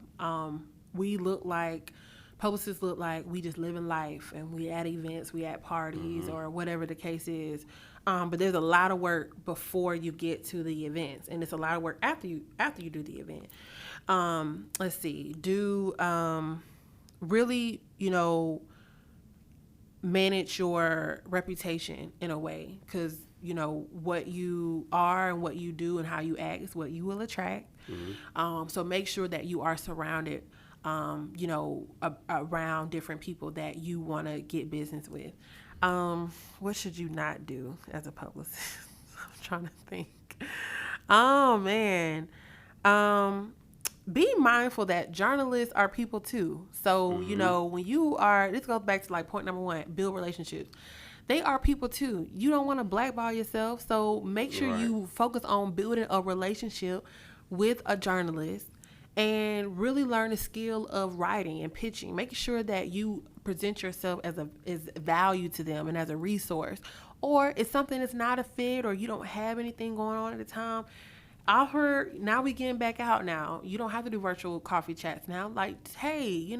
Publicists look like we just live in life, and we at events, we at parties, or whatever the case is. But there's a lot of work before you get to the events, and it's a lot of work after you do the event. Let's see. Do really, manage your reputation in a way, because what you are and what you do and how you act is what you will attract. So make sure that you are surrounded, around different people that you want to get business with. What should you not do as a publicist? I'm trying to think. Oh man. Be mindful that journalists are people too. So, when you are, this goes back to like point number 1, build relationships. They are people too. You don't want to blackball yourself. So make sure you focus on building a relationship with a journalist and really learn the skill of writing and pitching. Making sure that you present yourself as value to them and as a resource. Or if something is not a fit, or you don't have anything going on at the time, offer, now we getting back out now. You don't have to do virtual coffee chats now. Like, hey,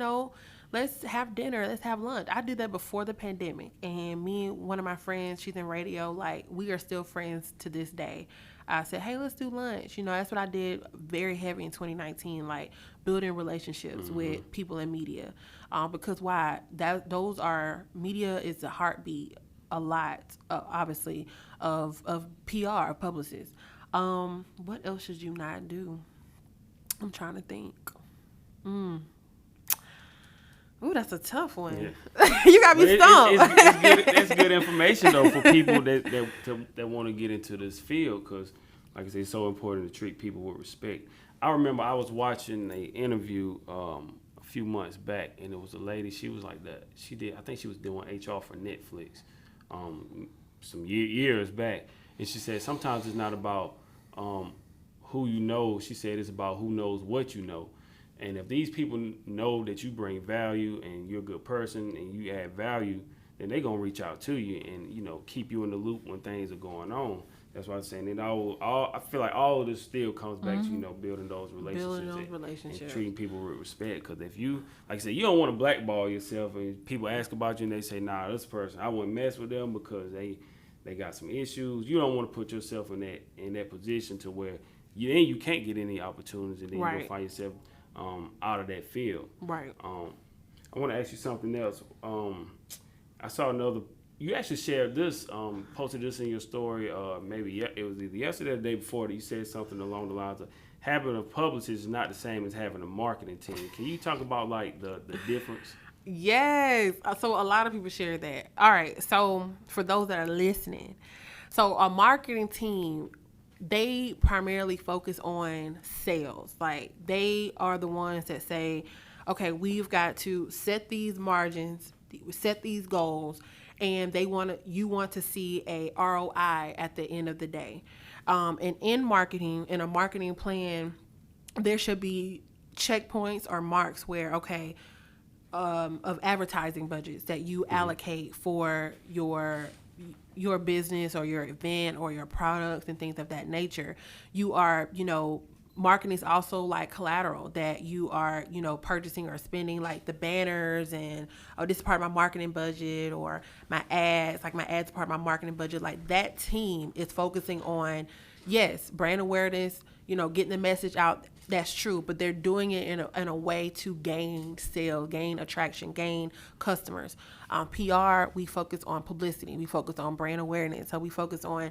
let's have dinner, let's have lunch. I did that before the pandemic, and me and one of my friends, she's in radio, like we are still friends to this day. I said, hey, let's do lunch. That's what I did very heavy in 2019, like building relationships with people in media. Because media is the heartbeat a lot, obviously, of PR, of publicists. What else should you not do? I'm trying to think. Ooh, that's a tough one. Yeah. You got me stumped. It's good information though for people that want to get into this field, because, like I say, it's so important to treat people with respect. I remember I was watching an interview a few months back, and it was a lady. She was like that. I think she was doing HR for Netflix, some years back, and she said sometimes it's not about who you know. She said it's about who knows what you know. And if these people know that you bring value and you're a good person and you add value, then they're going to reach out to you and, keep you in the loop when things are going on. That's why I'm saying I feel like all of this still comes back to, building those relationships. And treating people with respect. Because if you, like I said, you don't want to blackball yourself, and people ask about you and they say, nah, this person, I wouldn't mess with them because they got some issues. You don't want to put yourself in that position to where you can't get any opportunities, and then you'll find yourself out of that field. Right. I want to ask you something else. I saw you actually shared this, posted this in your story, maybe it was either yesterday or the day before, that you said something along the lines of having a publicist is not the same as having a marketing team. Can you talk about like the difference? Yes. So a lot of people share that. All right. So for those that are listening, so a marketing team, they primarily focus on sales. Like they are the ones that say, okay, we've got to set these margins, set these goals, and you want to see a ROI at the end of the day. And in marketing, in a marketing plan, there should be checkpoints or marks where, okay, of advertising budgets that you allocate for your business or your event or your products and things of that nature. You are, marketing is also like collateral that you are, purchasing or spending, like the banners and, this is part of my marketing budget, or my ads, like my ads part of my marketing budget. Like that team is focusing on yes, brand awareness, getting the message out, that's true, but they're doing it in a way to gain sales, gain attraction, gain customers. PR, we focus on publicity, we focus on brand awareness, so we focus on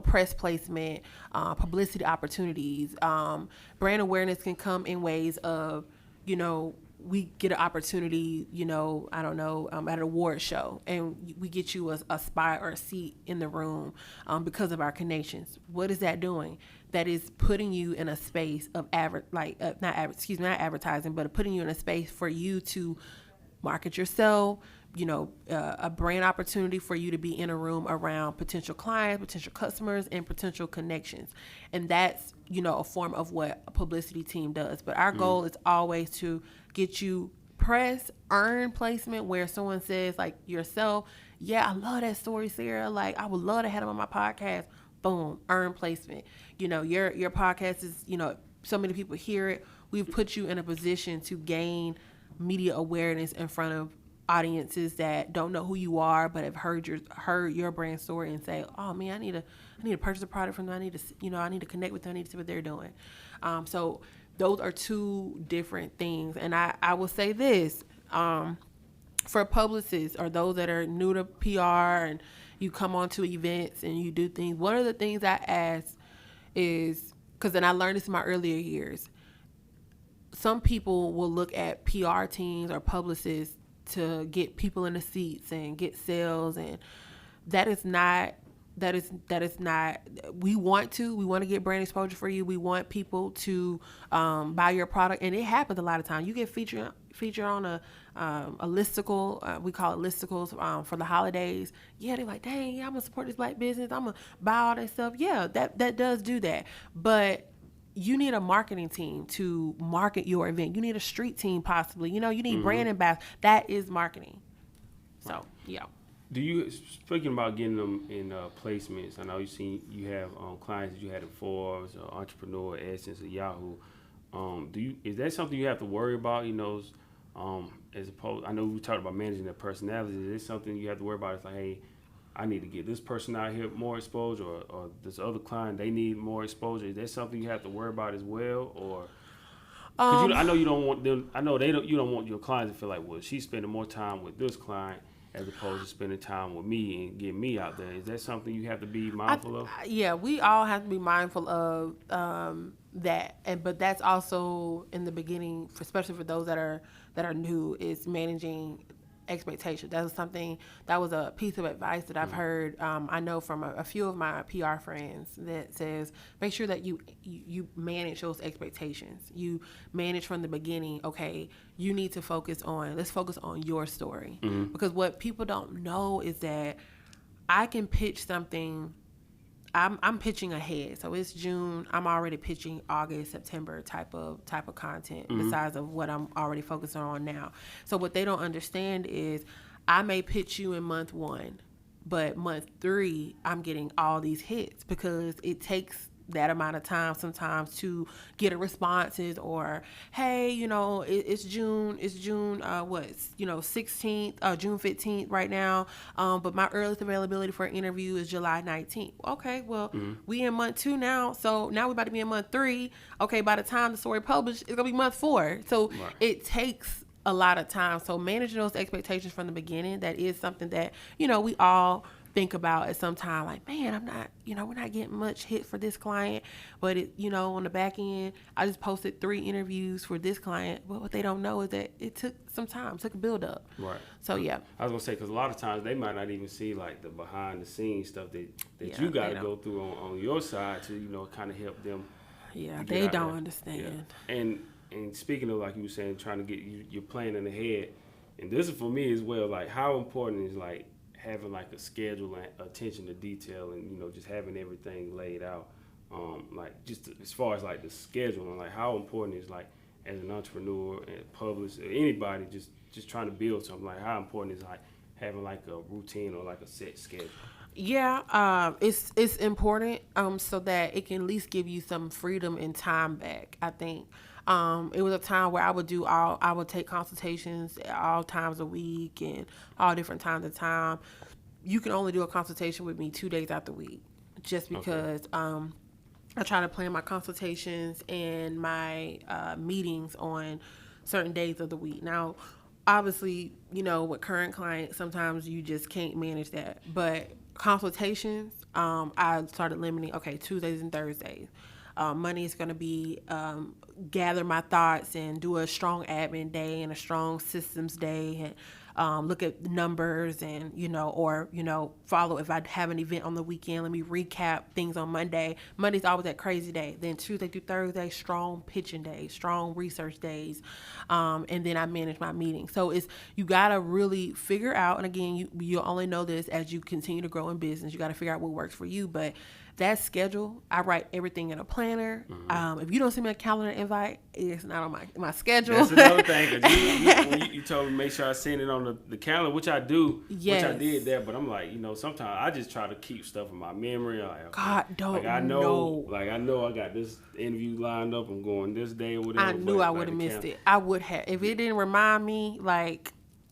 press placement, publicity opportunities. Brand awareness can come in ways of we get an opportunity, I don't know, at an award show, and we get you a spot or a seat in the room because of our connections. What is that doing? That is putting you in a space of not advertising, but putting you in a space for you to market yourself, a brand opportunity for you to be in a room around potential clients, potential customers, and potential connections. And that's, a form of what a publicity team does. But our goal is always to get you press, earn placement where someone says, like yourself, yeah, I love that story, Sarah. Like, I would love to have them on my podcast. Boom, earn placement. Your podcast is, so many people hear it. We've put you in a position to gain media awareness in front of audiences that don't know who you are, but have heard your brand story and say, oh man, I need to purchase a product from them. I need to connect with them. I need to see what they're doing. So those are two different things. And I will say this, for publicists or those that are new to PR and you come onto events and you do things, one of the things I ask is, because then I learned this in my earlier years, some people will look at PR teams or publicists to get people in the seats and get sales, and that is not, we want to get brand exposure for you. We want people to buy your product, and it happens a lot of times. You get featured on a listicle, we call it listicles, for the holidays. Yeah, they're like, dang, yeah, I'm gonna support this Black business, I'm gonna buy all that stuff. Yeah, that does do that, but you need a marketing team to market your event. You need a street team, possibly. You need brand ambassadors. That is marketing. So, yeah. Do you, speaking about getting them in placements, I know you have clients that you had at Forbes, Entrepreneur, Essence, or Yahoo. Is that something you have to worry about? As opposed, I know we talked about managing their personalities. Is this something you have to worry about? It's like, hey, I need to get this person out here more exposure, or this other client, they need more exposure. Is that something you have to worry about as well? Or I know you don't want them. I know you don't want your clients to feel like, well, she's spending more time with this client as opposed to spending time with me and getting me out there. Is that something you have to be mindful of? Yeah, we all have to be mindful of that, but that's also in the beginning, especially for those that are new, is managing expectations. That was a piece of advice that I've heard. I know from a few of my PR friends that says, make sure that you manage those expectations. You manage from the beginning. Okay, you need to let's focus on your story. Because what people don't know is that I can pitch something. I'm pitching ahead, so it's June. I'm already pitching August, September type of content. Besides of what I'm already focusing on now. So what they don't understand is, I may pitch you in month 1, but month 3 I'm getting all these hits, because it takes that amount of time sometimes to get a responses, or hey, it's June 16th, June 15th right now, but my earliest availability for an interview is July 19th. Okay, well, we in month 2 now, so now we're about to be in month 3. Okay, by the time the story published, it's gonna be month 4. So It takes a lot of time. So managing those expectations from the beginning, that is something that we all think about at some time, like, man, I'm not, we're not getting much hit for this client, but on the back end, I just posted 3 interviews for this client. But what they don't know is that it took some time, it took a build up. Right. So yeah. I was gonna say, because a lot of times they might not even see like the behind the scenes stuff that you got to go through on your side to kind of help them. Yeah, they don't understand. Yeah. And speaking of, like you were saying, trying to get you're planning ahead, and this is for me as well. Like, how important is like having like a schedule and attention to detail, and just having everything laid out, like just as far as like the schedule, and like how important is, like, as an entrepreneur and publisher, anybody just trying to build something, like how important is like having like a routine or like a set schedule? Yeah, it's important so that it can at least give you some freedom and time back. I think it was a time where I would take consultations at all times a week and all different times of time. You can only do a consultation with me 2 days out the week, just because I try to plan my consultations and my meetings on certain days of the week. Now, obviously, with current clients, sometimes you just can't manage that. But consultations, I started limiting, okay, Tuesdays and Thursdays. Monday is going to be gather my thoughts and do a strong admin day and a strong systems day, and look at numbers and follow. If I have an event on the weekend, let me recap things on Monday. Monday's always that crazy day. Then Tuesday through Thursday, strong pitching days, strong research days, and then I manage my meetings. So you gotta really figure out, and again, you'll only know this as you continue to grow in business. You gotta figure out what works for you, but that schedule, I write everything in a planner. If you don't send me a calendar invite, it's not on my schedule. That's another thing. Cause you told me make sure I send it on the calendar, which I do. Yes. Which I did that. But I'm like, sometimes I just try to keep stuff in my memory. Like, okay, God, don't like I know. Like I know I got this interview lined up. I'm going this day or whatever. I knew I would have missed it. I would have. If it didn't remind me,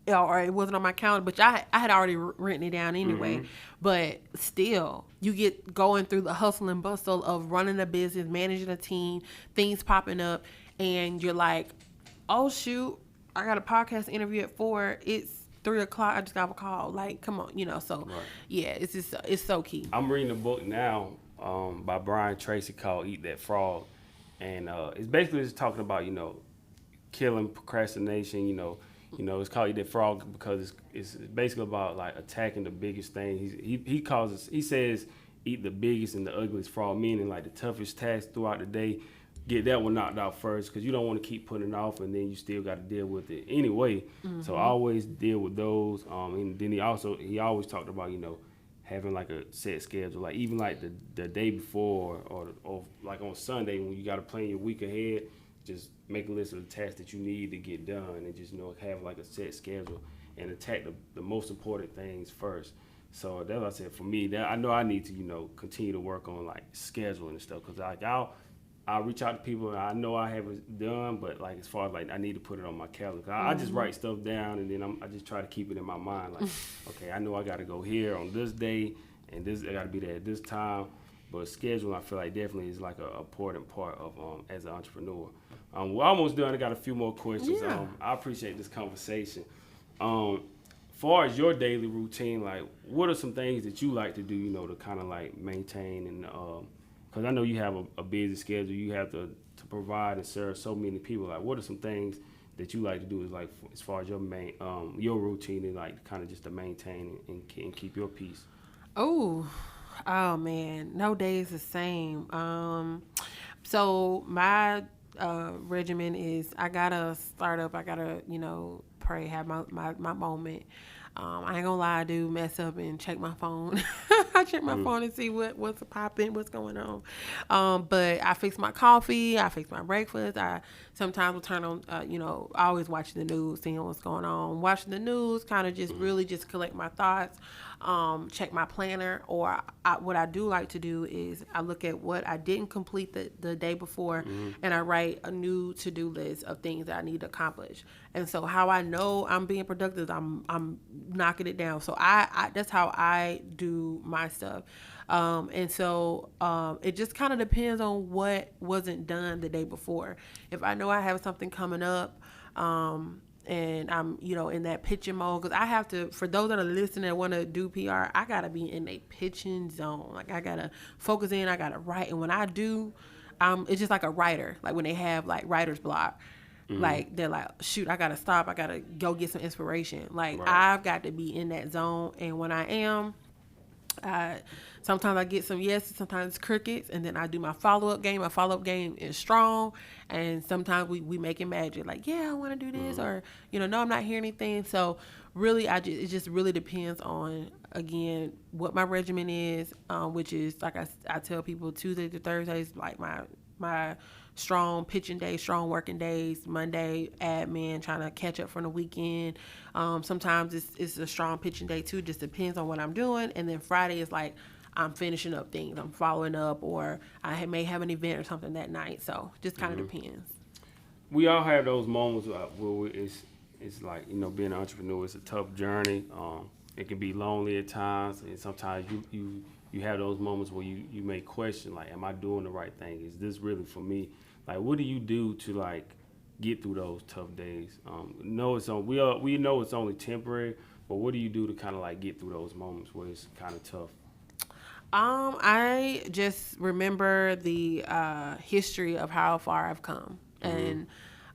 or it wasn't on my calendar, but I had already written it down anyway. But still, you get going through the hustle and bustle of running a business, managing a team, things popping up, and you're like, oh shoot, I got a podcast interview at 4. It's 3:00. I just got a call. Like, come on, So right. Yeah, it's so key. I'm reading a book now by Brian Tracy called "Eat That Frog," and it's basically just talking about killing procrastination. It's called Eat That Frog because it's basically about like attacking the biggest thing. He says eat the biggest and the ugliest frog, meaning like the toughest task throughout the day. Get that one knocked out first because you don't want to keep putting it off and then you still got to deal with it anyway. So I always deal with those. And then he always talked about having like a set schedule, like even like the day before or like on Sunday when you got to plan your week ahead. Just make a list of the tasks that you need to get done and just, have like a set schedule and attack the most important things first. So that's what I said for me. That I know I need to, continue to work on like scheduling and stuff because like I'll reach out to people and I know I have it done, but like as far as like I need to put it on my calendar. I just write stuff down and then I just try to keep it in my mind. Like, okay, I know I got to go here on this day and I got to be there at this time. But scheduling, I feel like definitely is like an important part of as an entrepreneur. We're almost done. I got a few more questions. Yeah. I appreciate this conversation. Far as your daily routine, like what are some things that you like to do, to kind of like maintain and because I know you have a busy schedule. You have to provide and serve so many people. Like what are some things that you like to do is like as far as your your routine and like kind of just to maintain and keep your peace? Oh man, no day is the same. So my regimen is I gotta start up. I gotta pray, have my moment. I ain't gonna lie, I do mess up and check my phone. I check my phone and see what's popping, what's going on. But I fix my coffee, I fix my breakfast. I sometimes will turn on, I always watch the news, seeing what's going on. Watching the news, kind of just really just collect my thoughts. Check my planner, or what I do like to do is I look at what I didn't complete the day before, and I write a new to-do list of things that I need to accomplish. And so how I know I'm being productive, I'm knocking it down. So I that's how I do my stuff. And so it just kind of depends on what wasn't done the day before. If I know I have something coming up, and I'm, in that pitching mode, because I have to, for those that are listening that want to do PR, I got to be in a pitching zone. Like, I got to focus in, I got to write. And when I do, it's just like a writer. Like, when they have, like, writer's block, like, they're like, shoot, I got to stop. I got to go get some inspiration. Like, right. I've got to be in that zone. And when I am, sometimes I get some yeses, sometimes it's crickets, and then I do my follow-up game. My follow-up game is strong, and sometimes we make it magic. Like, yeah, I want to do this, or, no, I'm not hearing anything. So really, it just really depends on, again, what my regimen is, which is, like I tell people, Tuesday to Thursdays, like my strong pitching days, strong working days. Monday, admin, trying to catch up from the weekend. Sometimes it's a strong pitching day too. Just depends on what I'm doing. And then Friday is like I'm finishing up things. I'm following up, or I may have an event or something that night. So just kind of depends. We all have those moments where it's like, being an entrepreneur, it's a tough journey. It can be lonely at times, and sometimes you you have those moments where you may question, like, am I doing the right thing? Is this really for me? Like, what do you do to, like, get through those tough days? We know it's only temporary, but what do you do to kind of, like, get through those moments where it's kind of tough? I just remember the history of how far I've come, and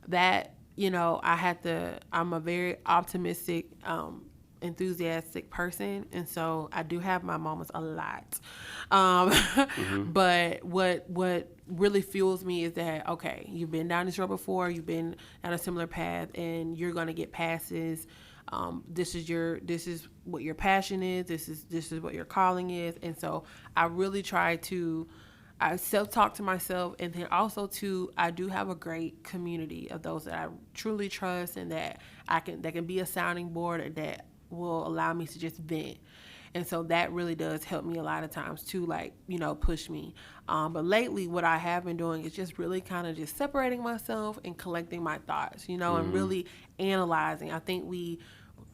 that, I'm a very optimistic, enthusiastic person, and so I do have my moments a lot. But what really fuels me is that, okay, you've been down this road before, you've been down a similar path, and you're gonna get past this. This is what your passion is. This is what your calling is, and so I really try to. I self-talk to myself, and then also I do have a great community of those that I truly trust, and that can be a sounding board, or that will allow me to just vent. And so that really does help me a lot of times to, like, push me. But lately what I have been doing is just really kind of just separating myself and collecting my thoughts, and really analyzing. I think we,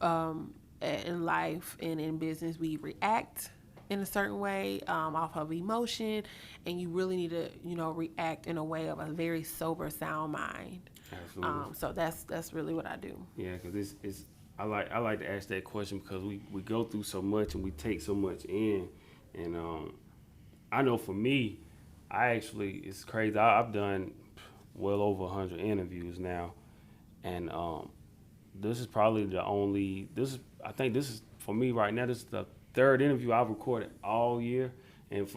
in life and in business, we react in a certain way, off of emotion, and you really need to, react in a way of a very sober, sound mind. Absolutely. So that's really what I do. Yeah, because it's I like to ask that question because we go through so much and we take so much in, and I know for me, it's crazy. I've done well over 100 interviews now, and this is probably I think this is for me right now. This is the third interview I've recorded all year, and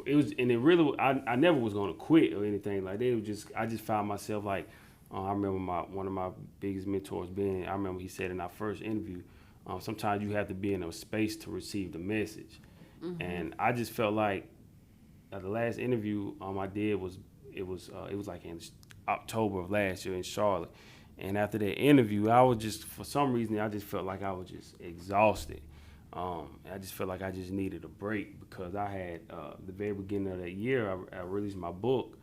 I never was gonna quit or anything like that. It was just I just found myself like. I remember one of my biggest mentors I remember he said in our first interview, sometimes you have to be in a space to receive the message. And I just felt like the last interview I did was like in October of last year in Charlotte. And after that interview, I was just, for some reason, I just felt like I was just exhausted. I just felt like I just needed a break because I had, the very beginning of that year, I released my book.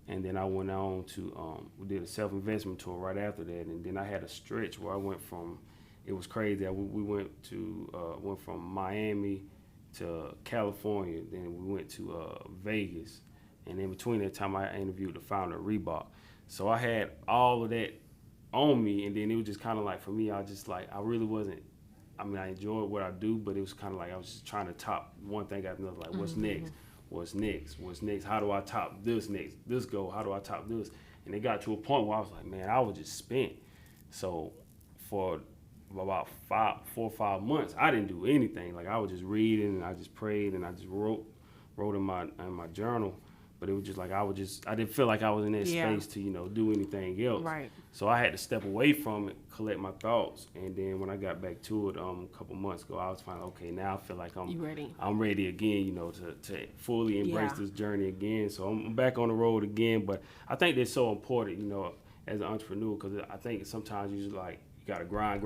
And then I went on to, we did a self-investment tour right after that. And then I had a stretch where I went from, it was crazy. We went from Miami to California. Then we went to Vegas. And in between that time, I interviewed the founder of Reebok. So I had all of that on me. And then it was just kind of like, for me, I really wasn't, I enjoyed what I do, but it was kind of like I was just trying to top one thing after another. Like, what's next? What's next? What's next? How do I top this next? This goal, how do I top this? And it got to a point where I was like, man, I was just spent. So for about 4 or 5 months, I didn't do anything. Like, I was just reading and I just prayed and I just wrote in my journal. But it was just like I didn't feel like I was in that space to, do anything else. Right. So I had to step away from it, collect my thoughts. And then when I got back to it a couple months ago, I was finally, okay, now I feel like I'm ready again, to fully embrace this journey again. So I'm back on the road again. But I think that's so important, as an entrepreneur, because I think sometimes you got to grind.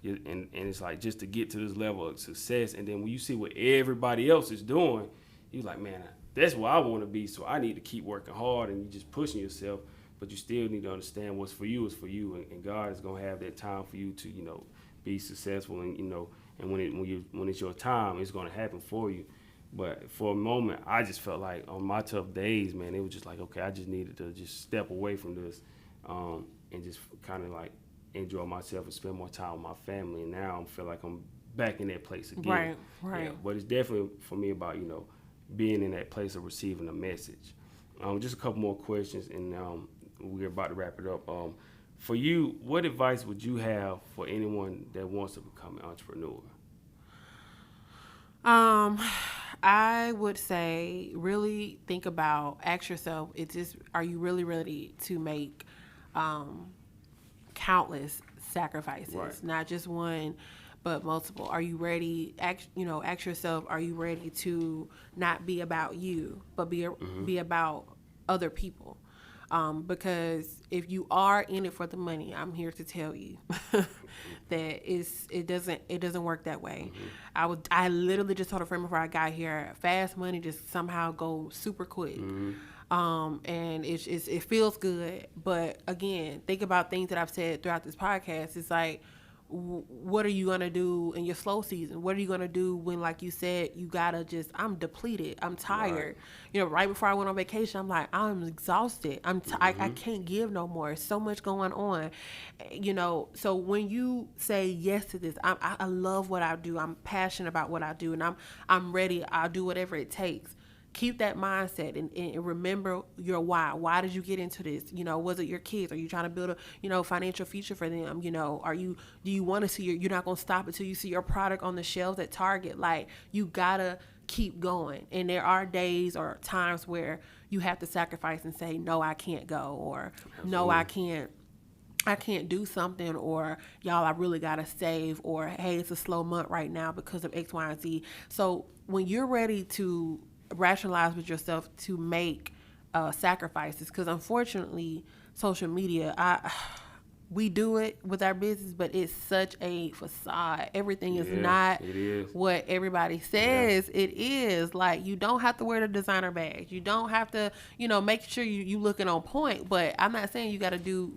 And it's like just to get to this level of success. And then when you see what everybody else is doing, you're like, man, that's where I want to be, so I need to keep working hard, and you're just pushing yourself, but you still need to understand what's for you is for you, and God is going to have that time for you to, be successful, and, and when it's your time, it's going to happen for you. But for a moment, I just felt like on my tough days, man, it was just like, okay, I just needed to just step away from this, and just kind of like enjoy myself and spend more time with my family, and now I feel like I'm back in that place again. Right. Yeah, but it's definitely for me about, being in that place of receiving a message. Just a couple more questions, and we're about to wrap it up. For you, what advice would you have for anyone that wants to become an entrepreneur? I would say really ask yourself, are you really ready to make countless sacrifices, not just one, but multiple? Are you ready? Ask yourself, are you ready to not be about you, but be about other people? Because if you are in it for the money, I'm here to tell you that it doesn't work that way. I literally just told a friend before I got here, fast money just somehow goes super quick. And it feels good, but again, think about things that I've said throughout this podcast. It's like, what are you going to do in your slow season? What are you going to do when, like you said, you got to just, I'm depleted. I'm tired. Right. Right before I went on vacation, I'm like, I'm exhausted. I can't give no more. So much going on. So when you say yes to this, I love what I do. I'm passionate about what I do, and I'm ready. I'll do whatever it takes. Keep that mindset and remember your why. Why did you get into this? Was it your kids? Are you trying to build a, financial future for them? Do you want to see you're not going to stop until you see your product on the shelves at Target? Like, you gotta keep going. And there are days or times where you have to sacrifice and say, no, I can't go, or no, I can't do something, or y'all, I really gotta save, or hey, it's a slow month right now because of X, Y, and Z. So when you're ready to rationalize with yourself to make sacrifices, because unfortunately social media, we do it with our business, but it's such a facade. Everything is not what everybody says it is. Like, you don't have to wear the designer bags, you don't have to make sure you looking on point, but I'm not saying you got to do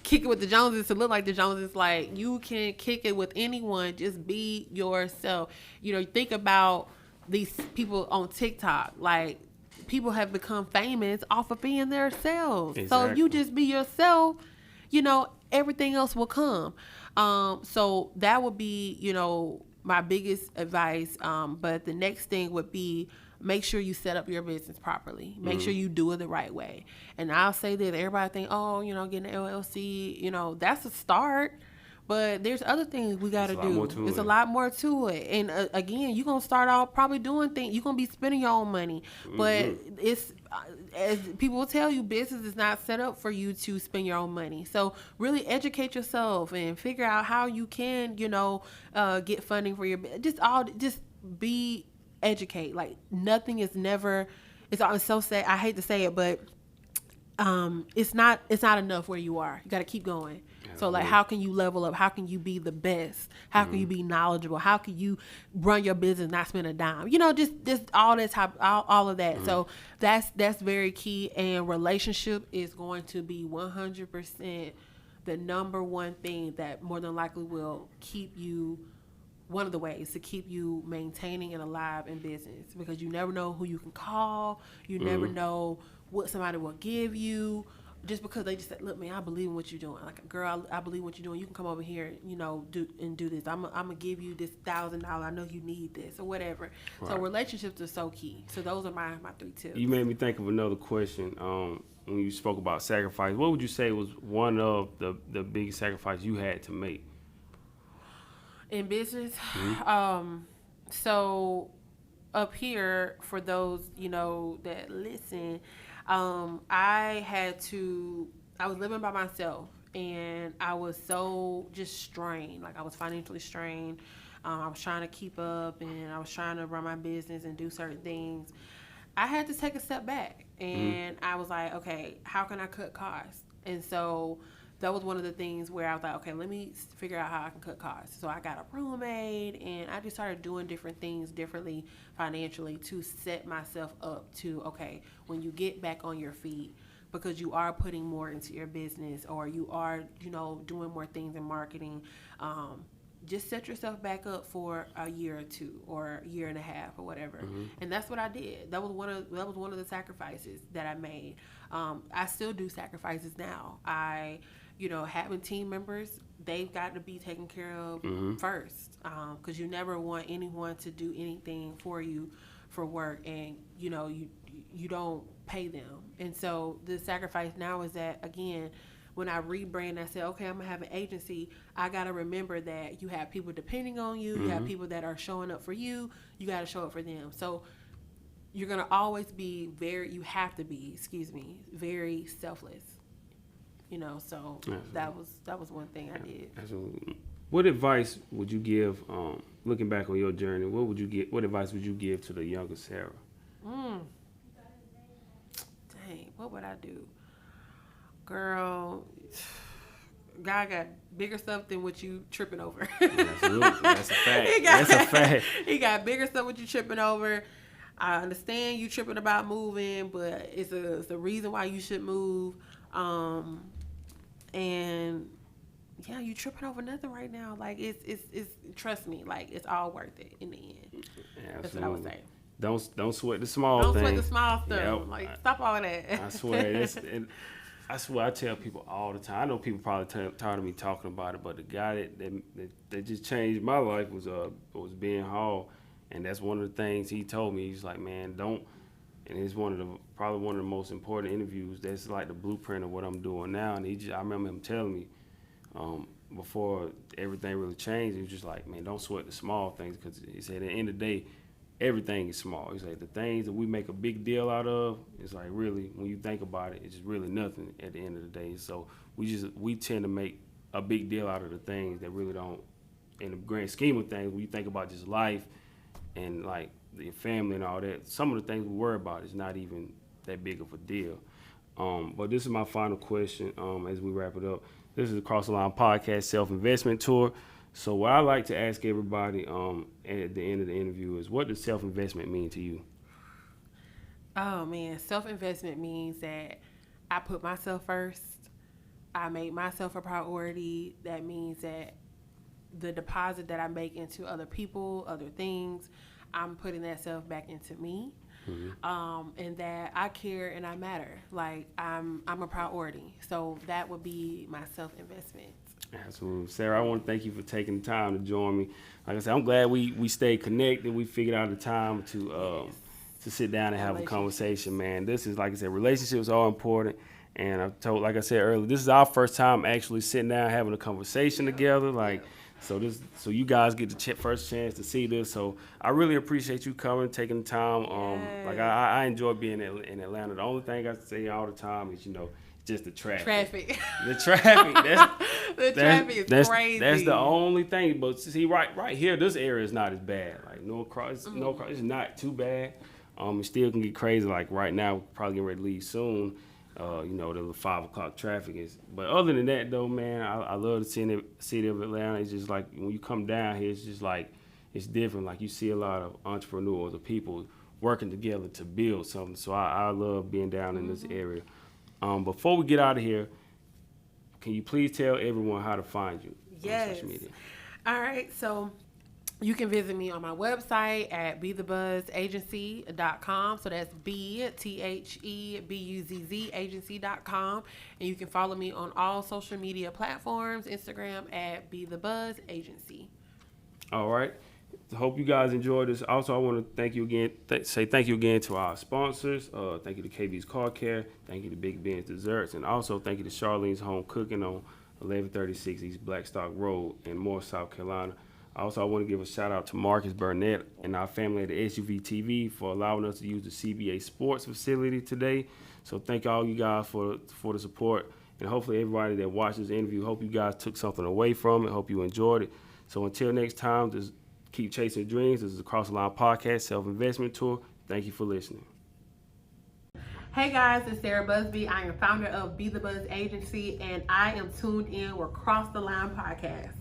kick it with the Joneses to look like the Joneses. Like, you can kick it with anyone, just be yourself. Think about these people on TikTok. Like, people have become famous off of being themselves. Exactly. So if you just be yourself, everything else will come. So that would be, my biggest advice. But the next thing would be, make sure you set up your business properly. Make sure you do it the right way. And I'll say that everybody think, getting an LLC, that's a start. But there's other things we got to do. There's a lot more to it. And again, you're going to start off probably doing things. You're going to be spending your own money. But it's, as people will tell you, business is not set up for you to spend your own money. So really educate yourself and figure out how you can, get funding for your business. Just be educate. Like, nothing is never, it's so sad. I hate to say it, but it's not enough where you are. You got to keep going. So, like, how can you level up? How can you be the best? How can you be knowledgeable? How can you run your business, not spend a dime? Just all this type, all of that. So that's very key. And relationship is going to be 100% the number one thing that more than likely will keep you. One of the ways to keep you maintaining and alive in business, because you never know who you can call. You never know what somebody will give you. Just because they just said, look, man, I believe in what you're doing. Like, girl, I believe in what you're doing. You can come over here, do this. I'm going to give you this $1,000. I know you need this, or whatever. Right. So relationships are so key. So those are my 3 tips. You made me think of another question. When you spoke about sacrifice, what would you say was one of the biggest sacrifices you had to make in business? So up here, for those, that listen, I was living by myself, and I was so just strained. Like, I was financially strained. I was trying to keep up, and I was trying to run my business and do certain things. I had to take a step back, and I was like, okay, how can I cut costs? And so that was one of the things where I was like, okay, let me figure out how I can cut costs. So I got a roommate, and I just started doing different things differently financially to set myself up to, okay, when you get back on your feet, because you are putting more into your business, or you are, doing more things in marketing, just set yourself back up for a year or two, or a year and a half, or whatever. And that's what I did. That was one of the sacrifices that I made. I still do sacrifices now. Having team members, they've got to be taken care of first, because you never want anyone to do anything for you for work, and you don't pay them. And so the sacrifice now is that, again, when I rebrand, I said, okay, I'm gonna have an agency. I gotta remember that you have people depending on you. You have people that are showing up for you. You gotta show up for them. So you're gonna always be very selfless. So absolutely. that was one thing I did. Absolutely. What advice would you give, looking back on your journey? What advice would you give to the younger Sarah? Dang, what would I do? Girl, God got bigger stuff than what you tripping over. Absolutely. That's a fact. That's a fact. He got bigger stuff what you tripping over. I understand you tripping about moving, but it's a reason why you should move. And yeah, you tripping over nothing right now. Like it's trust me, like it's all worth it in the end. Absolutely. That's what I would say. Don't sweat the small Don't things. sweat the small stuff. Yep. Like stop all that. I swear, I swear, I tell people all the time. I know people probably tired of me talking about it, but the guy that just changed my life was Ben Hall, and that's one of the things he told me. He's like, man, don't. And it's probably one of the most important interviews. That's like the blueprint of what I'm doing now. And I remember him telling me before everything really changed, he was just like, man, don't sweat the small things, because he said at the end of the day, everything is small. He's like, the things that we make a big deal out of, it's like really, when you think about it, it's just really nothing at the end of the day. So we tend to make a big deal out of the things that really don't, in the grand scheme of things, when you think about just life and like your family and all that, some of the things we worry about is not even that big of a deal. But this is my final question as we wrap it up. This is the Cross the Line Podcast Self-Investment Tour. So what I like to ask everybody at the end of the interview is, what does self-investment mean to you? Oh, man. Self-investment means that I put myself first. I make myself a priority. That means that the deposit that I make into other people, other things, I'm putting that self back into me. Mm-hmm. And that I care and I matter. Like I'm a priority. So that would be my self-investment. Absolutely. Sarah, I want to thank you for taking the time to join me. Like I said, I'm glad we stayed connected. We figured out the time to sit down and have a conversation, man. This is, like I said, relationships are important. And like I said earlier, this is our first time actually sitting down having a conversation together. So you guys get the first chance to see this. So I really appreciate you coming, taking the time. Like I enjoy being in Atlanta. The only thing I say all the time is, just the traffic. The traffic. Traffic is crazy. That's the only thing. But see, right here, this area is not as bad. Like it's not too bad. It still can get crazy. Like right now, we're probably getting ready to leave soon. The 5 o'clock traffic is. But other than that, though, man, I love the city of Atlanta. It's just like when you come down here, it's just like it's different. Like you see a lot of entrepreneurs or people working together to build something. So I love being down in this area. Before we get out of here, can you please tell everyone how to find you on social media? All right. So you can visit me on my website at BeTheBuzzAgency.com. So that's BTHEBUZZ agency.com. And you can follow me on all social media platforms, Instagram at BeTheBuzzAgency. All right. Hope you guys enjoyed this. Also, I want to thank you again. Say thank you again to our sponsors. Thank you to KB's Car Care. Thank you to Big Ben's Desserts. And also thank you to Charlene's Home Cooking on 1136 East Blackstock Road in Moore, South Carolina. Also, I want to give a shout out to Marcus Burnett and our family at the SUV TV for allowing us to use the CBA Sports facility today. So thank all you guys for the support. And hopefully everybody that watched this interview, hope you guys took something away from it. Hope you enjoyed it. So until next time, just keep chasing your dreams. This is the Cross the Line Podcast Self-Investment Tour. Thank you for listening. Hey guys, it's Sarah Busby. I am founder of Be The Buzz Agency, and I am tuned in with Cross the Line Podcast.